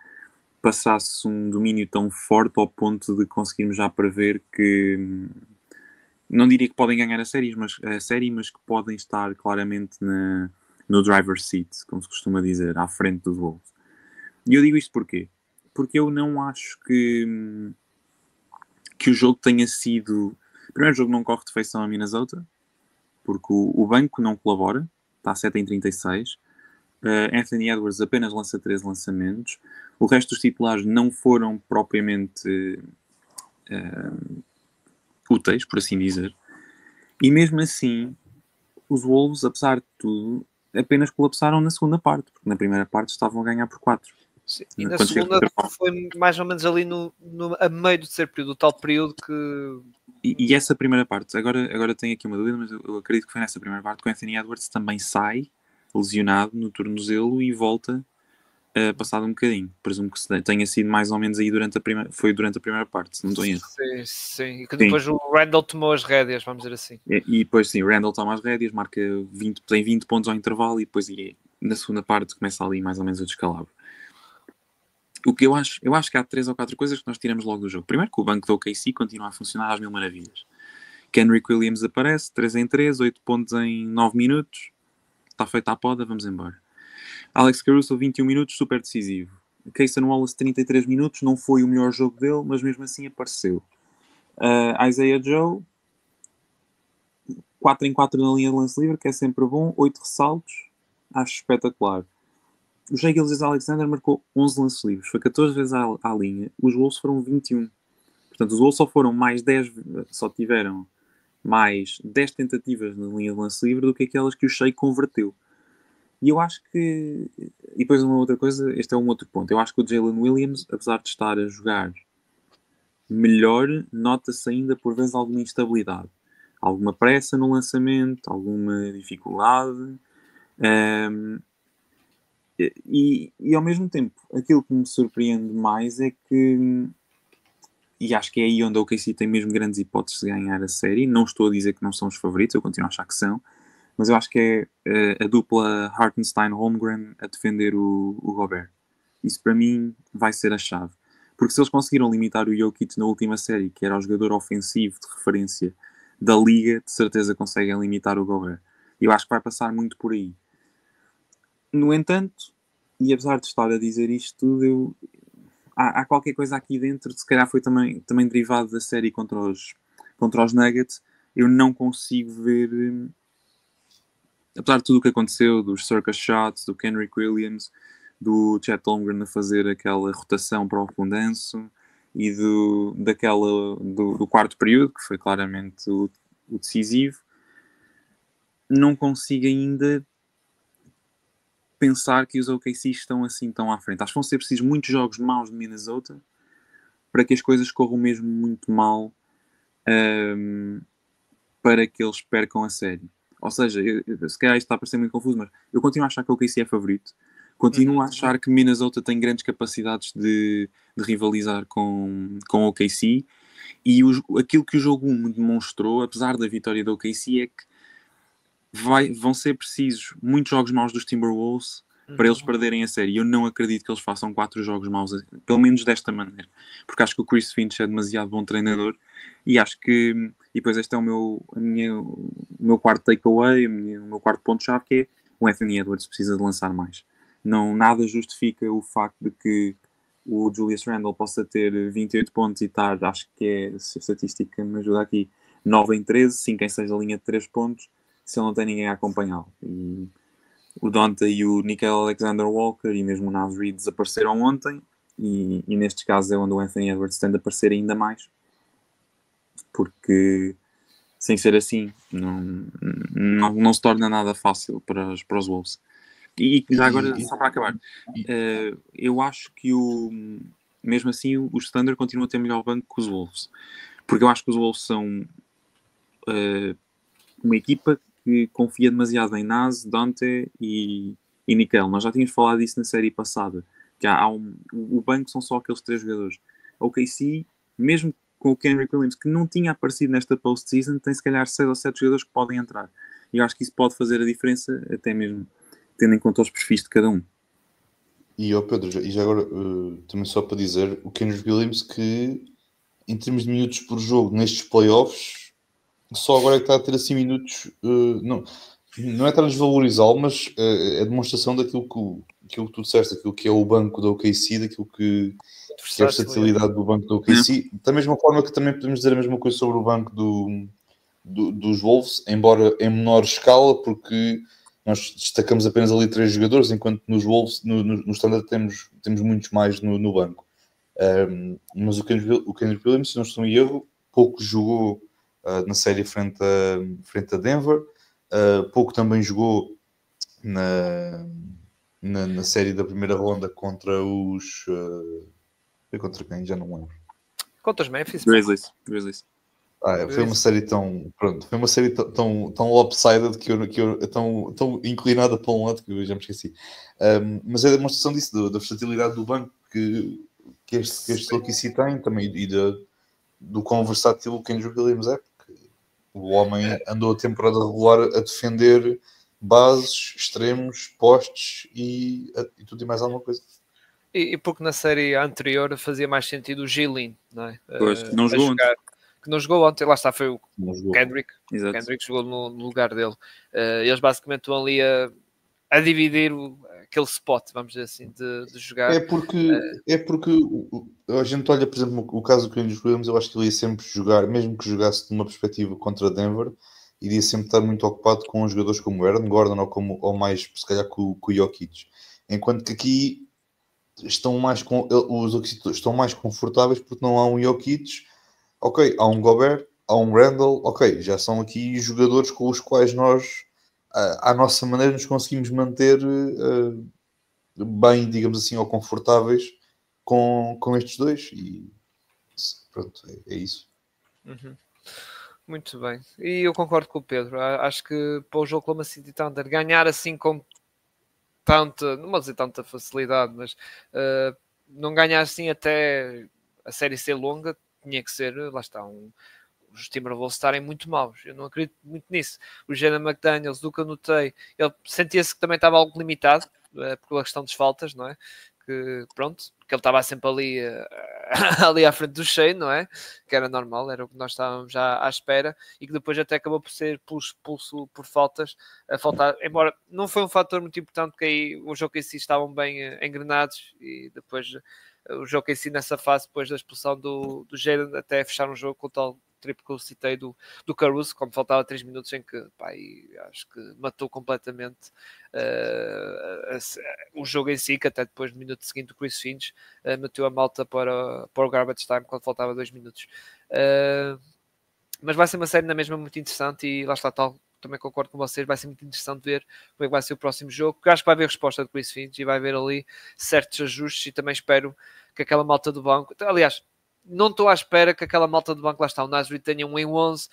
passasse um domínio tão forte ao ponto de conseguirmos já prever que, não diria que podem ganhar a série, mas que podem estar claramente no driver's seat, como se costuma dizer, à frente dos Wolves. E eu digo isto porquê? Porque eu não acho que o jogo tenha sido... O primeiro jogo não corre de feição a Minnesota, porque o banco não colabora, está a 7 em 36. Anthony Edwards apenas lança 13 lançamentos. O resto dos titulares não foram propriamente úteis, por assim dizer. E mesmo assim, os Wolves, apesar de tudo, apenas colapsaram na segunda parte, porque na primeira parte estavam a ganhar por 4. Sim, e na segunda foi mais ou menos ali a meio do terceiro período, o tal período que... E essa primeira parte, agora tenho aqui uma dúvida, mas eu acredito que foi nessa primeira parte que o Anthony Edwards também sai lesionado no tornozelo e volta passado um bocadinho. Presumo que tenha sido mais ou menos aí durante a primeira parte, se não estou em erro. Sim. E que depois o Randle tomou as rédeas, vamos dizer assim. E depois sim, o Randle toma as rédeas, tem 20 pontos ao intervalo e depois na segunda parte começa ali mais ou menos o descalabro. O que eu acho que há 3 ou 4 coisas que nós tiramos logo do jogo. Primeiro, que o banco da OKC continua a funcionar às mil maravilhas. Kenrick Williams aparece, 3 em 3, 8 pontos em 9 minutos. Está feita a poda, vamos embora. Alex Caruso, 21 minutos, super decisivo. Cason Wallace, 33 minutos, não foi o melhor jogo dele, mas mesmo assim apareceu. Isaiah Joe, 4 em 4 na linha de lance livre, que é sempre bom, 8 ressaltos, acho espetacular. O Shai Gilgeous-Alexander marcou 11 lances livres, foi 14 vezes à linha, os Wolves foram 21. Portanto, os Wolves só tiveram mais 10 tentativas na linha de lance livre do que aquelas que o Shai converteu. E eu acho que... E depois uma outra coisa, este é um outro ponto. Eu acho que o Jalen Williams, apesar de estar a jogar melhor, nota-se ainda por vezes alguma instabilidade. Alguma pressa no lançamento, alguma dificuldade. E ao mesmo tempo, aquilo que me surpreende mais é que... E acho que é aí onde a OKC tem mesmo grandes hipóteses de ganhar a série. Não estou a dizer que não são os favoritos, eu continuo a achar que são. Mas eu acho que é a dupla Hartenstein-Holmgren a defender o Gobert. Isso para mim vai ser a chave. Porque se eles conseguiram limitar o Jokic na última série, que era o jogador ofensivo de referência da liga, de certeza conseguem limitar o Gobert. E eu acho que vai passar muito por aí. No entanto, e apesar de estar a dizer isto tudo, há qualquer coisa aqui dentro, se calhar foi também derivado da série contra os Nuggets. Eu não consigo ver... Apesar de tudo o que aconteceu, dos circus shots, do Kenrick Williams, do Chet Holmgren a fazer aquela rotação para o fundanço e do quarto período, que foi claramente o decisivo, não consigo ainda pensar que os OKC estão assim tão à frente. Acho que vão ser precisos muitos jogos maus de Minnesota para que as coisas corram mesmo muito mal para que eles percam a série. Ou seja, se calhar isto está a parecer muito confuso, mas eu continuo a achar que o OKC é favorito. Continuo a achar que Minnesota tem grandes capacidades de rivalizar com o OKC. E aquilo que o jogo 1 me demonstrou, apesar da vitória do OKC, é que vão ser precisos muitos jogos maus dos Timberwolves para eles perderem a série. Eu não acredito que eles façam 4 jogos maus, pelo menos desta maneira, porque acho que o Chris Finch é demasiado bom treinador e acho que, e depois este é o meu quarto takeaway, o meu quarto ponto-chave, que é o Anthony Edwards precisa de lançar mais. Não, nada justifica o facto de que o Julius Randle possa ter 28 pontos e estar, acho que é, se a estatística me ajuda aqui, 9 em 13, 5 em 6 da linha de 3 pontos, se ele não tem ninguém a acompanhá-lo. E o Dante e o Nickel Alexander-Walker e mesmo o Naz Reid desapareceram ontem e nestes casos é onde o Anthony Edwards tende a aparecer ainda mais, porque sem ser assim não se torna nada fácil para os Wolves. E já agora, só para acabar, eu acho que mesmo assim os Thunder continuam a ter melhor banco que os Wolves, porque eu acho que os Wolves são uma equipa que confia demasiado em Naz, Dante e Nickel. Nós já tínhamos falado disso na série passada, que o banco são só aqueles 3 jogadores. O OKC, mesmo com o Kenrich Williams, que não tinha aparecido nesta postseason, tem se calhar 6 ou 7 jogadores que podem entrar. E eu acho que isso pode fazer a diferença, até mesmo tendo em conta os perfis de cada um. E Pedro, e já agora também só para dizer, o Kenrich Williams que em termos de minutos por jogo nestes playoffs, só agora é que está a ter assim minutos, não é estar a desvalorizá-lo, mas é demonstração daquilo que tu disseste, aquilo que é o banco da OKC, daquilo que é a versatilidade do banco da OKC. Da mesma forma que também podemos dizer a mesma coisa sobre o banco dos Wolves, embora em menor escala, porque nós destacamos apenas ali 3 jogadores, enquanto nos Wolves, no Standard, temos muitos mais no banco. Mas o Kenrich Williams, se não estou em erro, pouco jogou na série frente a Denver, pouco também jogou na série da primeira ronda contra os... contra quem? Já não lembro. Contra os Memphis. Grizzlies. Foi uma série tão lopsided que eu tão inclinada para um lado que eu já me esqueci. Mas é a demonstração disso, da versatilidade do banco que este OKC tem também e do quão versátil o Kenrich Williams é, porque o homem andou a temporada regular a defender bases, extremos, postes e tudo e mais alguma coisa. E porque na série anterior fazia mais sentido o Gilin, não é? Pois, não jogou ontem. Que não jogou ontem, lá está, foi o Kendrick. Exato. O Kendrick jogou no lugar dele. Eles basicamente estão ali a dividir aquele spot, vamos dizer assim, de jogar. É porque a gente olha, por exemplo, o caso do Kenrich Williams, eu acho que ele ia sempre jogar, mesmo que jogasse de uma perspectiva contra Denver, iria sempre estar muito ocupado com jogadores como o Aaron Gordon ou mais, se calhar, com o Jokic. Enquanto que aqui os estão mais confortáveis porque não há um Jokic, ok, há um Gobert, há um Randle, ok, já são aqui jogadores com os quais nós, à nossa maneira, nos conseguimos manter bem, digamos assim, ou confortáveis com estes dois. E pronto, é isso. Uhum. Muito bem. E eu concordo com o Pedro. Acho que para o jogo Oklahoma City Thunder ganhar assim com tanta, não vou dizer tanta facilidade, mas não ganhar assim até a série ser longa, tinha que ser, lá está, os Timberwolves estarem muito maus. Eu não acredito muito nisso. O Jaden McDaniels, do que eu notei, ele sentia-se que também estava algo limitado por questão das faltas, não é? Que pronto, que ele estava sempre ali ali à frente do Shane, não é? Que era normal, era o que nós estávamos já à espera, e que depois até acabou por ser expulso por faltas, a faltar, embora não foi um fator muito importante, porque aí o jogo em si estavam bem engrenados, e depois o jogo em si nessa fase, depois da expulsão do Jaden, até fechar um jogo com o tal triplo que eu citei do Caruso, como faltava 3 minutos, em que acho que matou completamente o jogo em si, que até depois do minuto seguinte o Chris Finch meteu a malta para o garbage time quando faltava 2 minutos. Mas vai ser uma série na mesma muito interessante, e lá está, tal, também concordo com vocês, vai ser muito interessante ver como é que vai ser o próximo jogo, porque acho que vai haver resposta de Chris Finch e vai haver ali certos ajustes, e também espero que aquela malta do banco, aliás, não estou à espera que aquela malta do banco, lá está, o Naz Reid tenha 1 em 11,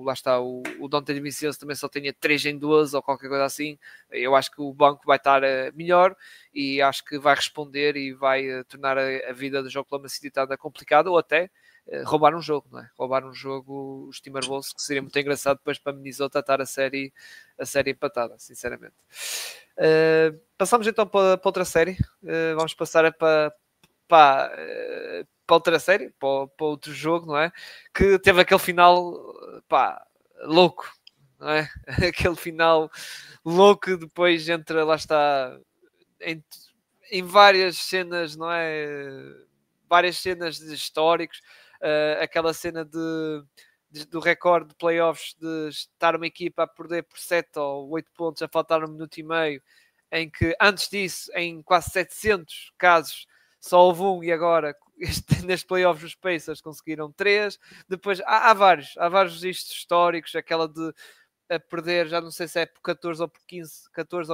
lá está, o Dante DiVincenzo também só tenha 3 em 12 ou qualquer coisa assim. Eu acho que o banco vai estar melhor, e acho que vai responder e vai tornar a vida do jogo Oklahoma City Thunder complicada, ou até roubar um jogo, não é? Roubar um jogo os Timberwolves, que seria muito engraçado depois para Minnesota estar a série empatada, sinceramente. Passamos então para outra série. Vamos passar para outra série, para outro jogo, não é? Que teve aquele final, pá, louco, não é? Aquele final louco depois entre, lá está, em várias cenas, não é? Várias cenas de históricos, aquela cena do recorde de playoffs de estar uma equipa a perder por 7 ou 8 pontos a faltar 1 minuto e meio, em que antes disso, em quase 700 casos, só houve um, e agora neste playoffs os Pacers conseguiram 3. Depois há vários registros históricos, aquela de a perder, já não sei se é por 14 ou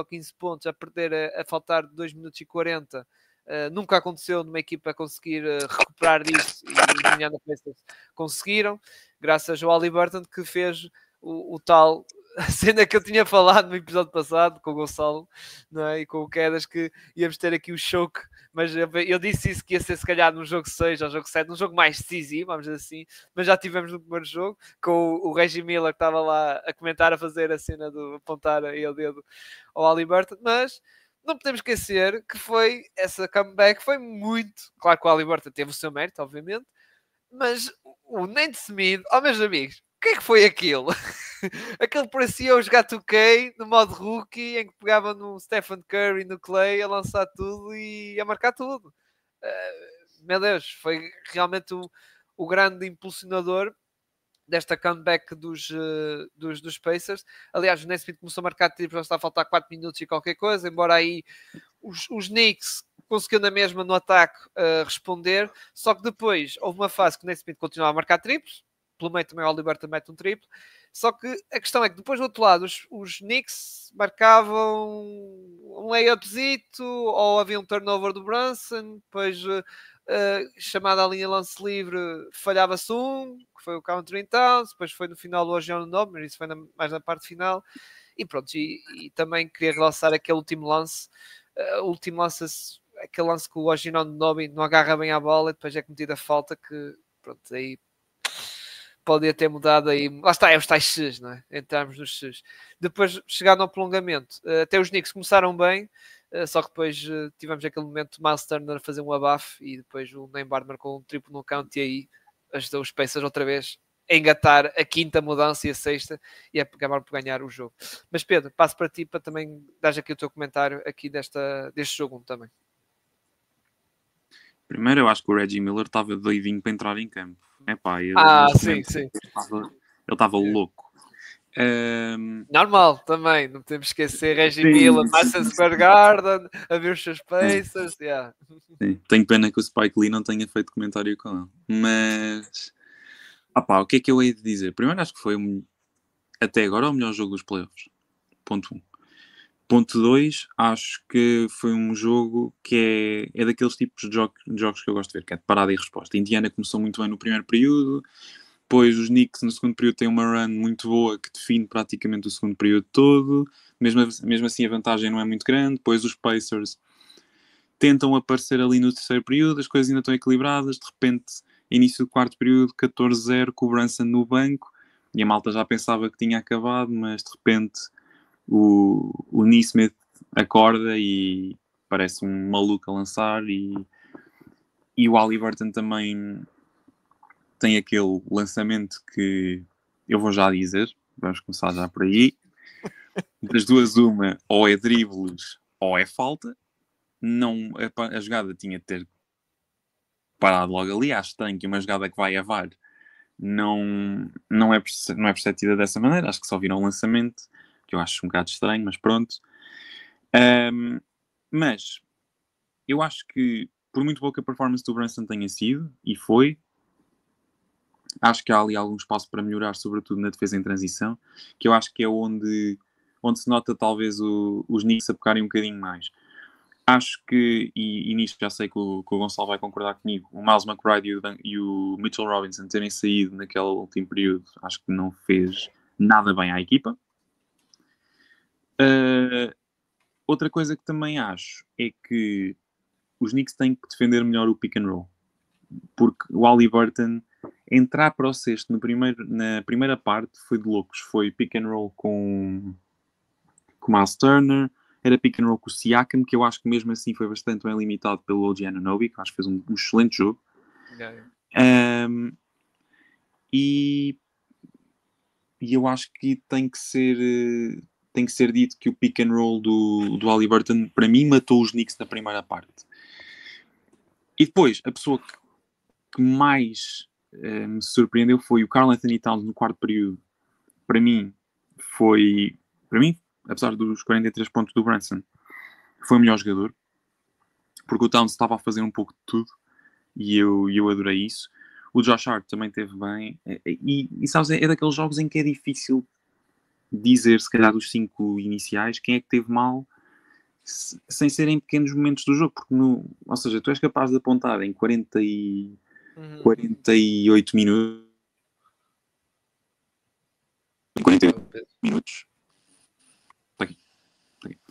15 pontos, a perder a faltar 2 minutos e 40. Nunca aconteceu numa equipa conseguir recuperar disso, e os Indiana Pacers conseguiram, graças ao Haliburton, que fez o tal a cena que eu tinha falado no episódio passado com o Gonçalo, não é? E com o Quedas, que íamos ter aqui o choque, mas eu disse isso, que ia ser se calhar no jogo 6 ou jogo 7, num jogo mais decisivo, vamos dizer assim, mas já tivemos no primeiro jogo, com o Reggie Miller que estava lá a comentar, a fazer a cena do apontar aí o dedo ao Haliburton, mas não podemos esquecer que foi essa comeback, foi muito, claro que o Haliburton teve o seu mérito, obviamente, mas o Nate Smith, meus amigos, o que é que foi aquilo? Aquele parecia o jogar 2K no modo rookie, em que pegava no Stephen Curry, no Clay, a lançar tudo e a marcar tudo. Meu Deus, foi realmente o grande impulsionador desta comeback dos Pacers. Aliás, o Nesmith começou a marcar triplos, já está a faltar 4 minutos e qualquer coisa, embora aí os Knicks conseguiu na mesma no ataque responder, só que depois houve uma fase que o Nesmith continuava a marcar triplos, pelo meio também o Haliburton mete um triplo, só que a questão é que depois do outro lado os Knicks marcavam um layupzito, ou havia um turnover do Brunson, depois chamada a linha lance livre, falhava-se que foi o counter em Towns, depois foi no final do Ogion Nob, mas isso foi mais na parte final, e pronto, e também queria realçar aquele último lance, aquele lance que o Ogion Nob não agarra bem a bola e depois é cometida a falta, que pronto, aí podia ter mudado aí, lá está, é os tais X, não é? Entramos nos X. Depois, chegando ao prolongamento, até os Knicks começaram bem, só que depois tivemos aquele momento de Miles Turner a fazer um abafo e depois o Neymar marcou um triplo no count e aí ajudou os Pacers outra vez a engatar a quinta mudança e a sexta e a acabar por ganhar o jogo. Mas Pedro, passo para ti para também dar aqui o teu comentário aqui deste jogo 1 também. Primeiro, eu acho que o Reggie Miller estava doidinho para entrar em campo. Epá, sim. Ele estava louco. Normal, também. Não podemos esquecer Reggie Miller, Madison Square Garden, a ver os seus Pacers. Yeah. Sim. Tenho pena que o Spike Lee não tenha feito comentário com ele. Mas, o que é que eu hei de dizer? Primeiro, acho que foi, até agora, o melhor jogo dos playoffs. Ponto 1. Ponto 2, acho que foi um jogo que é daqueles tipos de jogos que eu gosto de ver, que é de parada e resposta. A Indiana começou muito bem no primeiro período, depois os Knicks no segundo período têm uma run muito boa que define praticamente o segundo período todo, mesmo assim a vantagem não é muito grande, depois os Pacers tentam aparecer ali no terceiro período, as coisas ainda estão equilibradas, de repente, início do quarto período, 14-0, cobrança no banco, e a malta já pensava que tinha acabado, mas de repente o Nesmith acorda e parece um maluco a lançar, e o Haliburton também tem aquele lançamento que eu vou já dizer, vamos começar já por aí. Das duas, uma, ou é dribles ou é falta. Não, a jogada tinha de ter parado logo ali. Acho estranho que uma jogada que vai a VAR não é perceptida dessa maneira. Acho que só viram o lançamento, que eu acho um bocado estranho, mas pronto. Mas eu acho que, por muito boa que a performance do Brunson tenha sido, e foi, acho que há ali algum espaço para melhorar, sobretudo na defesa em transição, que eu acho que é onde se nota talvez os Knicks a pecarem um bocadinho mais. Acho que, e nisto já sei que o Gonçalo vai concordar comigo, o Miles McBride e o Mitchell Robinson terem saído naquele último período, acho que não fez nada bem à equipa. Outra coisa que também acho é que os Knicks têm que defender melhor o pick and roll, porque o Haliburton entrar para o sexto na primeira parte foi de loucos. Foi pick and roll com Miles Turner, era pick and roll com o Siakam, que eu acho que mesmo assim foi bastante bem limitado pelo OG Anunoby, que eu acho que fez um excelente jogo. E eu acho que tem que ser dito que o pick and roll do Haliburton, para mim, matou os Knicks na primeira parte. E depois, a pessoa que mais me surpreendeu foi o Karl Anthony Towns no quarto período. Para mim, apesar dos 43 pontos do Brunson, foi o melhor jogador, porque o Towns estava a fazer um pouco de tudo, e eu adorei isso. O Josh Hart também teve bem, e sabes, é daqueles jogos em que é difícil dizer, se calhar, dos 5 iniciais, quem é que teve mal, sem ser em pequenos momentos do jogo, porque ou seja, tu és capaz de apontar em 48 minutos. Em 48 minutos. Está aqui.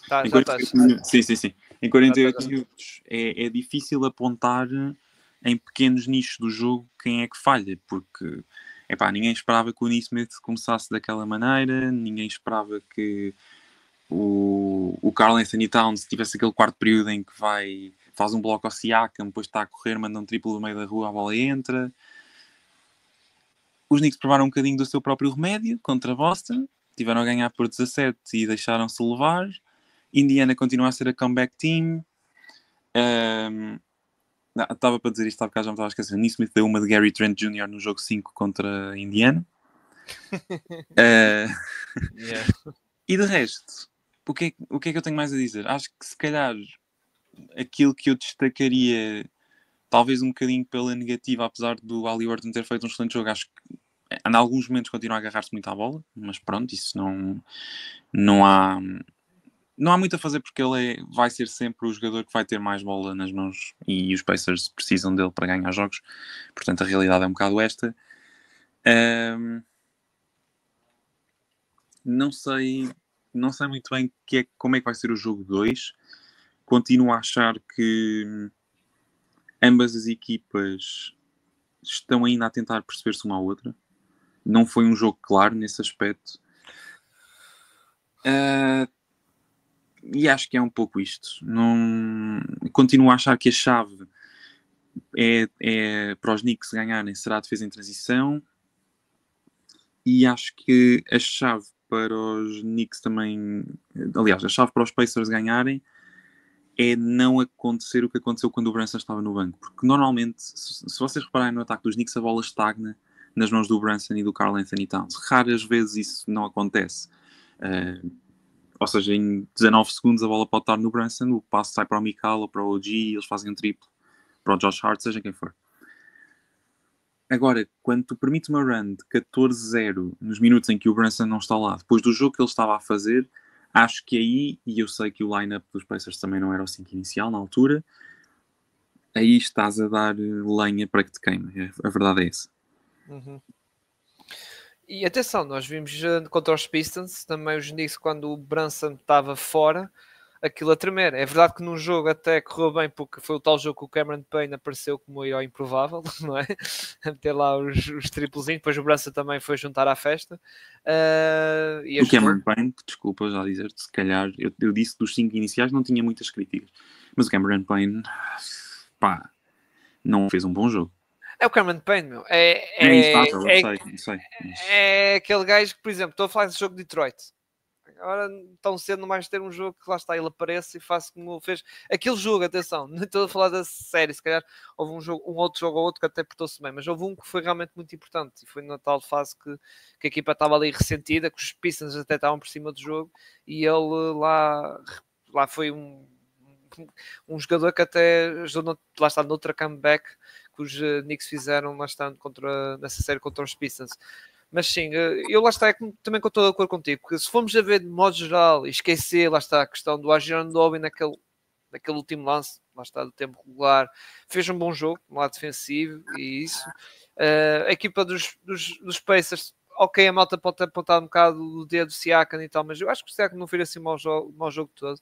Tá, Em já 48 estás. minutos, sim. Em 48 minutos é difícil apontar em pequenos nichos do jogo quem é que falha, porque ninguém esperava que o Nesmith começasse daquela maneira, ninguém esperava que o Karl Anthony Towns tivesse aquele quarto período em que faz um bloco ao Siakam, depois está a correr, manda um triplo no meio da rua, a bola entra. Os Knicks provaram um bocadinho do seu próprio remédio contra Boston, tiveram a ganhar por 17 e deixaram-se levar. Indiana continua a ser a comeback team. Estava para dizer isto há bocado, já me estava a esquecer. Nesmith deu uma de Gary Trent Jr. no jogo 5 contra Indiana. E de resto, o que é que eu tenho mais a dizer? Acho que se calhar aquilo que eu destacaria, talvez um bocadinho pela negativa, apesar do Haliburton ter feito um excelente jogo, acho que em alguns momentos continua a agarrar-se muito à bola, mas pronto, isso não há muito a fazer, porque ele vai ser sempre o jogador que vai ter mais bola nas mãos e os Pacers precisam dele para ganhar jogos. Portanto, a realidade é um bocado esta. Não sei muito bem como é que vai ser o jogo 2. Continuo a achar que ambas as equipas estão ainda a tentar perceber-se uma à outra. Não foi um jogo claro nesse aspecto. E acho que é um pouco isto. Continuo a achar que a chave é para os Knicks ganharem, será a defesa em transição. E acho que a chave para os Knicks também... Aliás, a chave para os Pacers ganharem é não acontecer o que aconteceu quando o Brunson estava no banco. Porque normalmente, se vocês repararem no ataque dos Knicks, a bola estagna nas mãos do Brunson e do Karl Anthony Towns. Raras vezes isso não acontece. Ou seja, em 19 segundos a bola pode estar no Brunson, o passo sai para o Mikal ou para o OG, eles fazem um triplo para o Josh Hart, seja quem for. Agora, quando tu permites uma run de 14-0 nos minutos em que o Brunson não está lá, depois do jogo que ele estava a fazer, acho que aí, e eu sei que o line-up dos Pacers também não era o 5 inicial na altura, aí estás a dar lenha para que te queime. A verdade é essa. E atenção, nós vimos contra os Pistons, também os Knicks, quando o Brunson estava fora, aquilo a tremer. É verdade que num jogo até correu bem, porque foi o tal jogo que o Cameron Payne apareceu como o herói improvável, não é? A meter lá os triplezinhos, depois o Brunson também foi juntar à festa. O Cameron Payne, desculpa já dizer-te, se calhar, eu disse dos 5 iniciais, não tinha muitas críticas, mas o Cameron Payne, não fez um bom jogo. É o Cameron Payne, meu. É instável, eu sei. É aquele gajo que, por exemplo, estou a falar desse jogo de Detroit. Agora, tão cedo, não vais ter um jogo que lá está, ele aparece e faz como ele fez. Aquele jogo, atenção, não estou a falar da série, se calhar houve um outro jogo ou outro que até portou-se bem, mas houve um que foi realmente muito importante e foi na tal fase que a equipa estava ali ressentida, que os Pistons até estavam por cima do jogo e ele lá foi um jogador que até ajudou, lá está, noutra comeback que os Knicks fizeram lá está, nessa série contra os Pistons. Mas sim, eu lá está, também estou de acordo contigo, porque se formos a ver de modo geral e esquecer, lá está a questão do Anunoby naquele último lance, lá está, do tempo regular, fez um bom jogo, no lado defensivo e isso. A equipa dos Pacers, ok, a malta pode ter apontado um bocado o dedo do Siakam e tal, mas eu acho que o Siakam não fez assim mau jogo todo.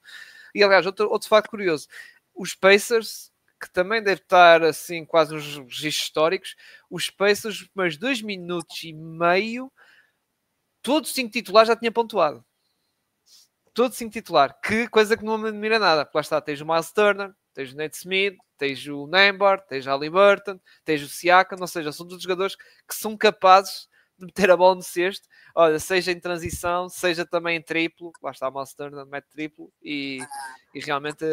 E aliás, outro facto curioso, os Pacers que também deve estar assim quase nos registros históricos, os Pacers, os primeiros 2 minutos e meio, todos 5 titulares já tinha pontuado. Todo 5 titular, que coisa que não me admira nada, porque lá está, tens o Miles Turner, tens o Nate Smith, tens o Nembhard, tens o Haliburton, tens o Siakam, ou seja, são todos jogadores que são capazes de meter a bola no cesto, olha, seja em transição, seja também em triplo, lá está o Miles Turner, mete triplo, e realmente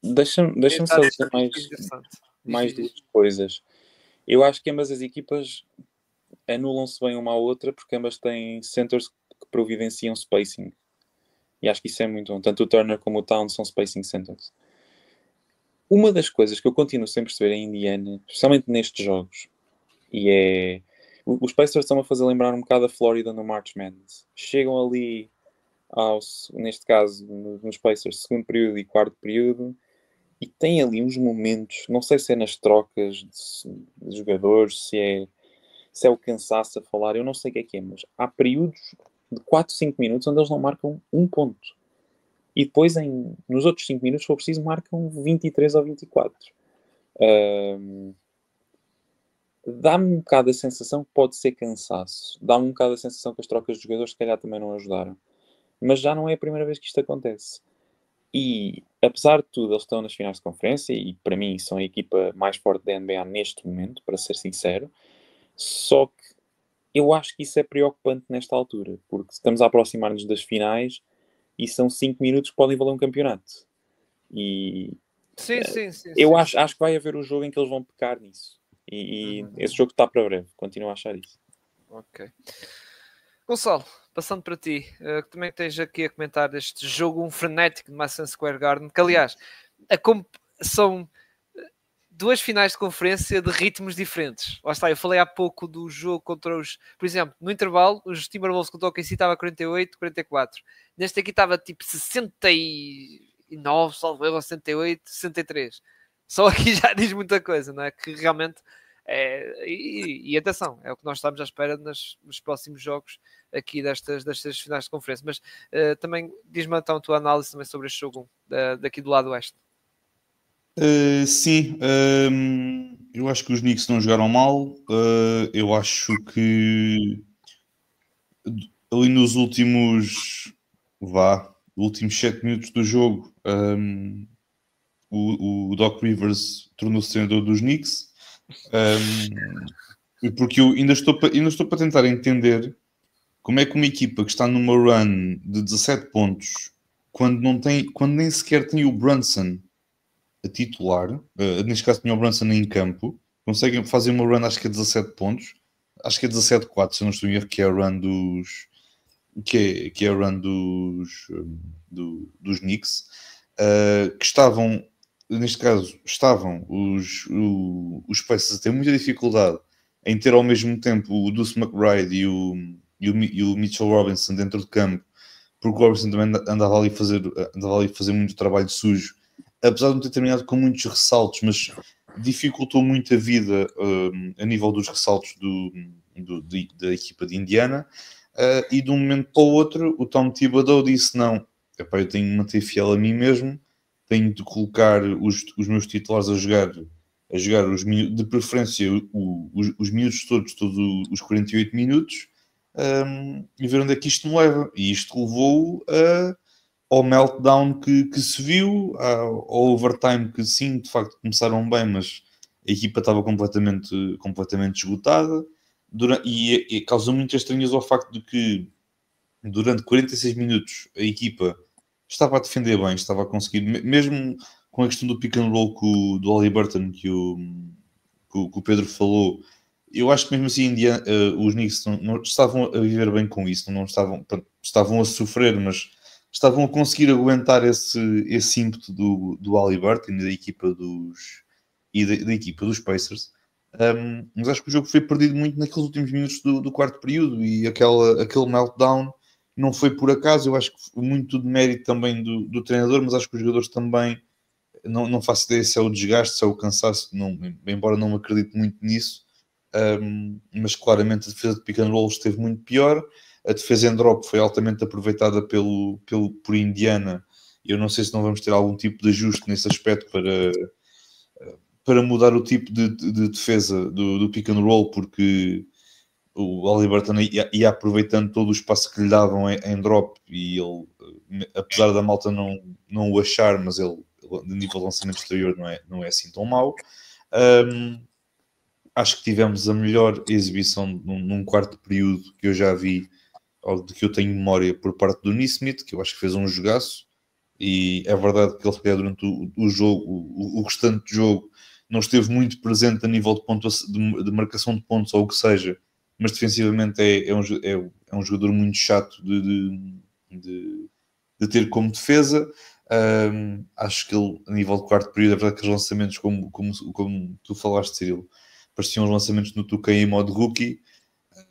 Deixa-me só dizer mais duas coisas. Eu acho que ambas as equipas anulam-se bem uma à outra, porque ambas têm centers que providenciam spacing. E acho que isso é muito bom. Tanto o Turner como o Towns são spacing centers. Uma das coisas que eu continuo sem perceber em Indiana, especialmente nestes jogos, e é... Os Pacers estão a fazer lembrar um bocado a Flórida no March Madness. Chegam ali, neste caso, nos Pacers, segundo período e quarto período, e têm ali uns momentos, não sei se é nas trocas de jogadores, se é o cansaço a falar, eu não sei o que é, mas há períodos de 4, 5 minutos onde eles não marcam um ponto. E depois, nos outros 5 minutos, se for preciso, marcam 23 ou 24. Dá-me um bocado a sensação que pode ser cansaço. Dá-me um bocado a sensação que as trocas de jogadores, se calhar, também não ajudaram. Mas já não é a primeira vez que isto acontece. E, apesar de tudo, eles estão nas finais de conferência e, para mim, são a equipa mais forte da NBA neste momento, para ser sincero. Só que eu acho que isso é preocupante nesta altura, porque estamos a aproximar-nos das finais e são 5 minutos que podem valer um campeonato. E sim, eu acho que vai haver um jogo em que eles vão pecar nisso. E esse jogo está para breve. Continuo a achar isso. Ok. Gonçalo, passando para ti, que também tens aqui a comentar deste jogo frenético de Madison Square Garden, que aliás são 2 finais de conferência de ritmos diferentes. Lá está, eu falei há pouco do jogo contra os... Por exemplo, no intervalo, os Timberwolves contra o OKC estava 48-44. Neste aqui estava tipo 69, salvo erro, 68, 63. Só aqui já diz muita coisa, não é? Que realmente... E atenção, é o que nós estamos à espera nos próximos jogos aqui destas finais de conferência. Mas também diz-me então a tua análise também sobre este jogo daqui do lado oeste. Sim, eu acho que os Knicks não jogaram mal. Eu acho que ali nos últimos 7 minutos do jogo, o Doc Rivers tornou-se treinador dos Knicks. Porque eu ainda estou para tentar entender como é que uma equipa que está numa run de 17 pontos, quando nem sequer tem o Brunson a titular, neste caso tinha o Brunson em campo, conseguem fazer uma run, acho que é 17 pontos, acho que é 17-4, se eu não estou em erro, que é a run dos que é a run dos Knicks, que estavam, neste caso, os Pacers a ter muita dificuldade em ter ao mesmo tempo o Deuce McBride e o Mitchell Robinson dentro de campo, porque o Robinson também andava ali a fazer muito trabalho sujo, apesar de não ter terminado com muitos ressaltos, mas dificultou muito a vida a nível dos ressaltos da equipa de Indiana. E de um momento para o outro, o Tom Thibodeau disse: não, epá, eu tenho de manter fiel a mim mesmo, tenho de colocar os meus titulares a jogar os minutos, de preferência os minutos todos os 48 minutos, e ver onde é que isto me leva. E isto levou ao meltdown que se viu, ao overtime que sim, de facto começaram bem, mas a equipa estava completamente esgotada, e causou muitas estranhas ao facto de que durante 46 minutos a equipa estava a defender bem, estava a conseguir, mesmo com a questão do pick and roll do Haliburton que o Pedro falou. Eu acho que mesmo assim os Knicks não estavam a viver bem com isso, não estavam a sofrer, mas estavam a conseguir aguentar esse ímpeto do Haliburton e da equipa da equipa dos Pacers. Mas acho que o jogo foi perdido muito naqueles últimos minutos do quarto período, e aquele meltdown não foi por acaso. Eu acho que foi muito de mérito também do treinador, mas acho que os jogadores também, não faço ideia se é o desgaste, se é o cansaço, embora não acredite muito nisso, mas claramente a defesa de pick and roll esteve muito pior. A defesa em drop foi altamente aproveitada por Indiana. Eu não sei se não vamos ter algum tipo de ajuste nesse aspecto para mudar o tipo de defesa do pick and roll, porque o Haliburton ia aproveitando todo o espaço que lhe davam em drop, e ele, apesar da malta não o achar, mas ele, de nível de lançamento exterior, não é assim tão mau. Acho que tivemos a melhor exibição num quarto período que eu já vi, ou de que eu tenho memória, por parte do Nesmith, que eu acho que fez um jogaço. E é verdade que ele, durante o jogo, o restante do jogo, não esteve muito presente a nível de marcação de pontos ou o que seja, mas defensivamente é um jogador muito chato de ter como defesa. Acho que ele, a nível de quarto período, é verdade que os lançamentos, como tu falaste, Cirilo, pareciam os lançamentos no 2K em modo rookie,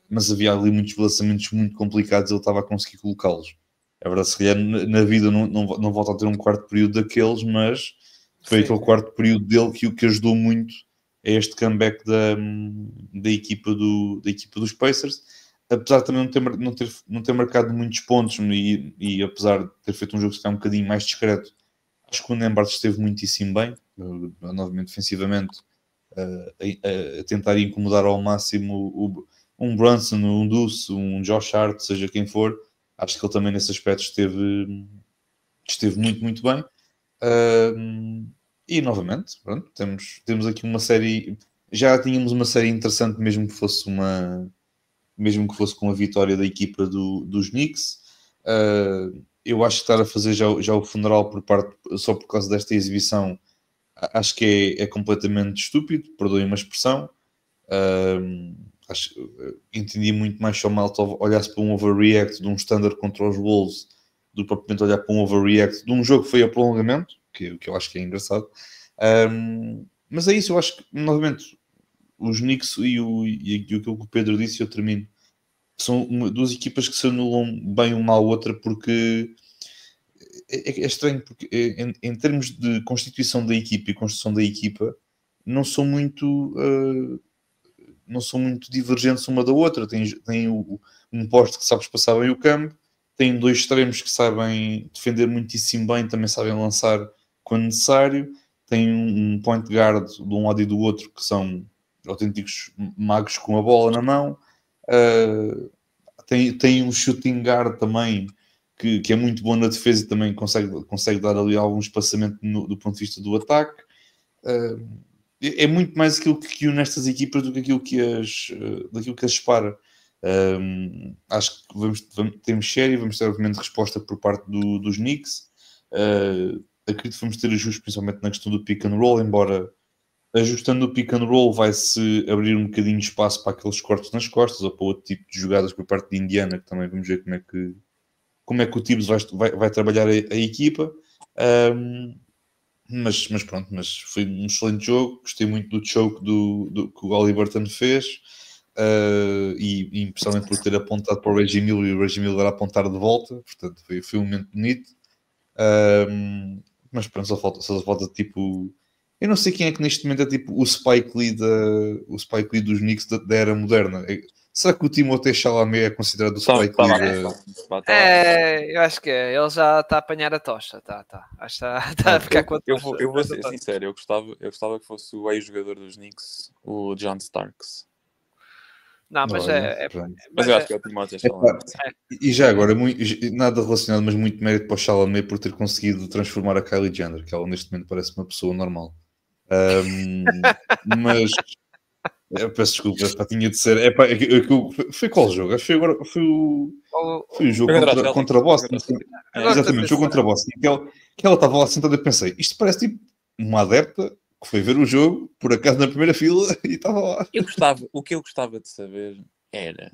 mas havia ali muitos lançamentos muito complicados e ele estava a conseguir colocá-los. É verdade, se calhar na vida não volta a ter um quarto período daqueles, mas foi aquele quarto período dele que ajudou muito a este comeback da equipa dos Pacers, apesar de também não ter marcado muitos pontos, e apesar de ter feito um jogo que está um bocadinho mais discreto, acho que o Nembhard esteve muitíssimo bem, novamente defensivamente, a tentar incomodar ao máximo um Brunson, um Deuce, um Josh Hart, seja quem for. Acho que ele também nesse aspecto esteve muito, muito bem. E novamente, pronto, temos aqui uma série. Já tínhamos uma série interessante, mesmo que fosse com a vitória da equipa dos Knicks. Eu acho que estar a fazer já o funeral só por causa desta exibição, acho que é completamente estúpido, perdoem uma expressão. Entendi muito mais se o malta olhasse para um overreact de um standard contra os Wolves do que propriamente olhar para um overreact de um jogo que foi a prolongamento, que eu acho que é engraçado. Mas é isso, eu acho que, novamente, os Knicks e aquilo que o Pedro disse, eu termino. São duas equipas que se anulam bem uma à outra, porque é estranho, porque em termos de constituição da equipa e construção da equipa, não são muito divergentes uma da outra. Tem um poste que sabes passar bem o campo, tem dois extremos que sabem defender muitíssimo bem, também sabem lançar quando necessário, tem um point guard de um lado e do outro que são autênticos magos com a bola na mão, tem um shooting guard também que é muito bom na defesa e também consegue dar ali algum espaçamento do ponto de vista do ataque. É muito mais aquilo que une estas equipas do que aquilo daquilo que as separa. Acho que temos série, vamos ter obviamente resposta por parte dos Knicks. Acredito que vamos ter ajustes principalmente na questão do pick and roll, embora ajustando o pick and roll vai-se abrir um bocadinho de espaço para aqueles cortes nas costas ou para outro tipo de jogadas por parte de Indiana, que também vamos ver como é que o Tibbs vai trabalhar a equipa. Mas pronto, mas foi um excelente jogo. Gostei muito do choke que o Haliburton fez, e especialmente por ter apontado para o Reggie Miller e o Reggie Miller a apontar de volta. Portanto, foi um momento bonito. Mas pronto, só falta tipo. Eu não sei quem é que neste momento é tipo o Spike Lee dos Knicks da era moderna. Será que o Timothée Chalamet é considerado o Spike Lee? Eu acho que é. Ele já está a apanhar a tocha. Acho que está a ficar com a tocha. Eu vou ser sincero, eu gostava que fosse o ex-jogador dos Knicks, o John Starks. Não, mas mas eu acho que é o Timothée Chalamet. E já agora, nada relacionado, mas muito mérito para o Chalamet por ter conseguido transformar a Kylie Jenner, que ela neste momento parece uma pessoa normal. Mas eu peço desculpa, tinha de ser. Foi qual jogo? Acho que foi o jogo contra Boston. Exatamente, o jogo contra Boston. Que ela estava lá sentada e pensei, isto parece tipo uma adepta que foi ver o jogo, por acaso na primeira fila, e estava lá. O que eu gostava de saber era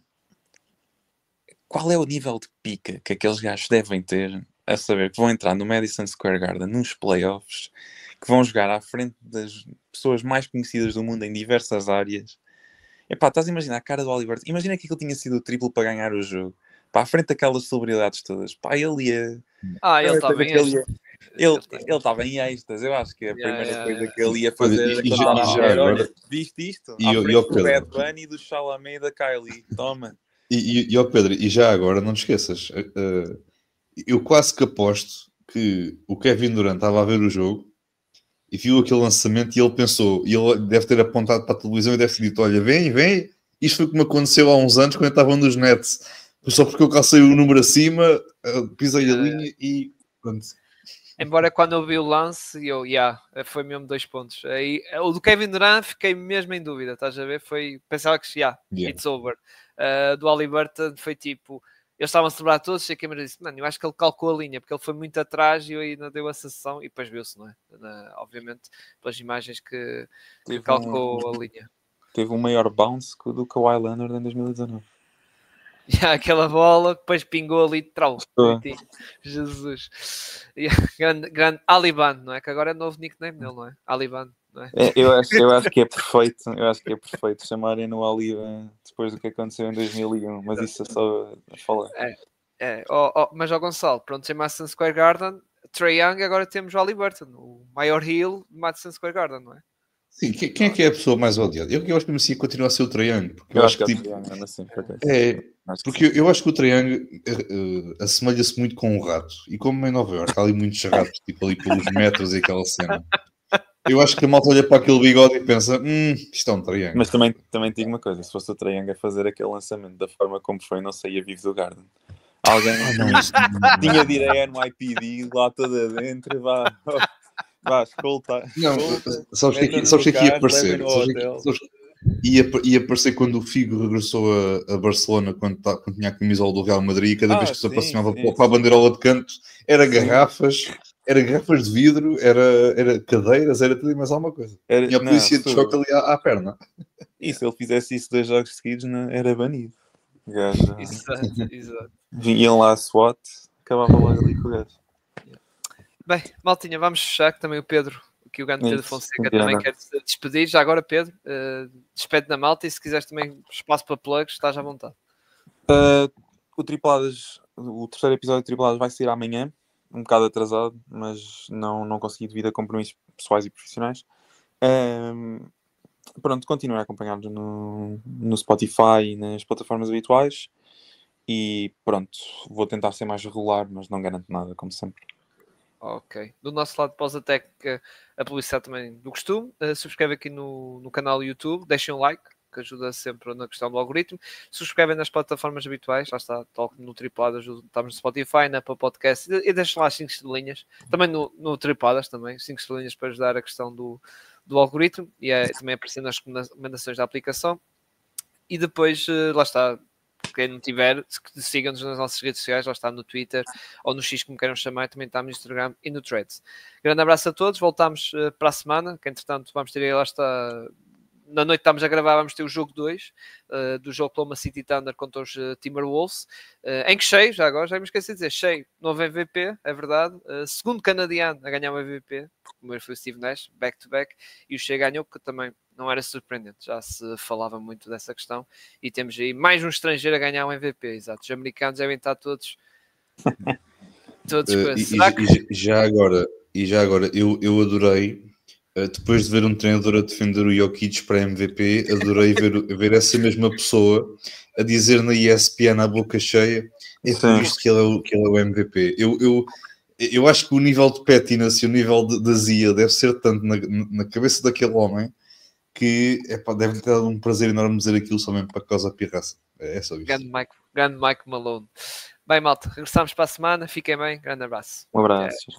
qual é o nível de pica que aqueles gajos devem ter a saber que vão entrar no Madison Square Garden nos playoffs, que vão jogar à frente das pessoas mais conhecidas do mundo em diversas áreas. Estás a imaginar a cara do Haliburton. Imagina que aquilo tinha sido o triplo para ganhar o jogo. À frente daquelas celebridades todas. Ele ia... ele estava em êxtase. Ele estava em êxtase. Eu acho que a primeira coisa que ele ia fazer olha, viste isto? À frente do Bad Bunny, do Chalamet e da Kylie. Toma. E Pedro, e já agora, não te esqueças, eu quase que aposto que o Kevin Durant estava a ver o jogo e viu aquele lançamento e ele pensou, e ele deve ter apontado para a televisão e deve ter dito, olha, vem, isto foi como aconteceu há uns anos quando eu estava nos Nets, só porque eu calcei o número acima, pisei a linha e pronto. Embora quando eu vi o lance, foi mesmo 2 pontos. Aí, o do Kevin Durant fiquei mesmo em dúvida, estás a ver? Pensava que it's over. Do Haliburton foi tipo, eles estavam a celebrar todos, e a câmera disse, mano, eu acho que ele calcou a linha, porque ele foi muito atrás e eu ainda deu a sensação, e depois viu-se, não é? Obviamente, pelas imagens que calcou a linha. Teve um maior bounce do que o Kawhi Leonard em 2019. Aquela bola que depois pingou ali de trau. Jesus. Grande Aliban, não é? Que agora é novo nickname dele, não é? Aliban, não é? Eu acho que é perfeito. Eu acho que é perfeito chamarem no Aliban depois do que aconteceu em 2001. Mas isso é só a falar. Mas ao Gonçalo, pronto, em Madison Square Garden, Trae Young, agora temos o Haliburton, o maior heel de Madison Square Garden, não é? Sim, quem é que é a pessoa mais odiada? Eu acho que merecia continuar a ser o Trae Young. Porque Eu acho que tipo, eu acho que o Trae Young assemelha-se muito com um rato. E como em Nova Iorque há ali muitos ratos, tipo ali pelos metros e aquela cena. Eu acho que a malta olha para aquele bigode e pensa, isto é um Trae Young. Mas também te digo uma coisa, se fosse o Trae Young a fazer aquele lançamento da forma como foi, não saía vivo do Garden. Alguém tinha de ir a NYPD lá toda dentro, vá, escolta. Não, sabes o que ia aparecer? Ia aparecer quando o Figo regressou a Barcelona, quando tinha a camisola do Real Madrid, e cada vez que se aproximava para a bandeirola de canto, era garrafas de vidro, era cadeiras, era tudo e mais alguma coisa. E a polícia de choque ali à perna. E se ele fizesse isso 2 jogos seguidos, era banido. Exato. Iam lá a SWAT, acabava logo ali com o gajo. Bem, maltinha, vamos fechar, que também o Pedro, que o grande Pedro Fonseca também quer se despedir. Já agora, Pedro, despede da malta e se quiseres também espaço para plugs, estás à vontade. O terceiro episódio de Tripuladas vai sair amanhã, um bocado atrasado, mas não consegui devido a compromissos pessoais e profissionais. Pronto, continuem a acompanhar-nos no Spotify e nas plataformas habituais. E pronto, vou tentar ser mais regular, mas não garanto nada, como sempre. Ok. Do nosso lado, pós-técnica, a publicidade também do costume. Subscreve aqui no canal YouTube, deixem um like, que ajuda sempre na questão do algoritmo. Subscrevem nas plataformas habituais, lá está, tal como no Tripuladas, estamos no Spotify, na Apple Podcast, e deixem lá as 5 estrelinhas. Também no Tripuladas, também, 5 estrelinhas para ajudar a questão do algoritmo, e também aparecendo nas recomendações da aplicação. E depois, lá está, quem não tiver, sigam-nos nas nossas redes sociais, lá está no Twitter ou no X, como queiram chamar, também estamos no Instagram e no Threads. Grande abraço a todos, voltamos para a semana, que entretanto vamos ter aí, lá está, na noite estamos a gravar, vamos ter o jogo 2 do jogo Oklahoma City Thunder contra os Timberwolves, em que Shai, já me esqueci de dizer, Shai, novo MVP, é verdade, segundo canadiano a ganhar o MVP, porque o primeiro foi o Steve Nash, back-to-back, e o Shai ganhou, que também não era surpreendente, já se falava muito dessa questão, e temos aí mais um estrangeiro a ganhar o MVP, exato, os americanos devem estar todos já agora, eu adorei, depois de ver um treinador a defender o Jokic para MVP, adorei ver essa mesma pessoa a dizer na ESPN à boca cheia, é por isto que ele é o MVP. Eu acho que o nível de pettiness e o nível de azia deve ser tanto na cabeça daquele homem que deve ter dado um prazer enorme dizer aquilo só mesmo para causa da pirraça. É só isso. Grande Mike Malone. Bem, malta, regressamos para a semana. Fiquem bem. Grande abraço. Um abraço.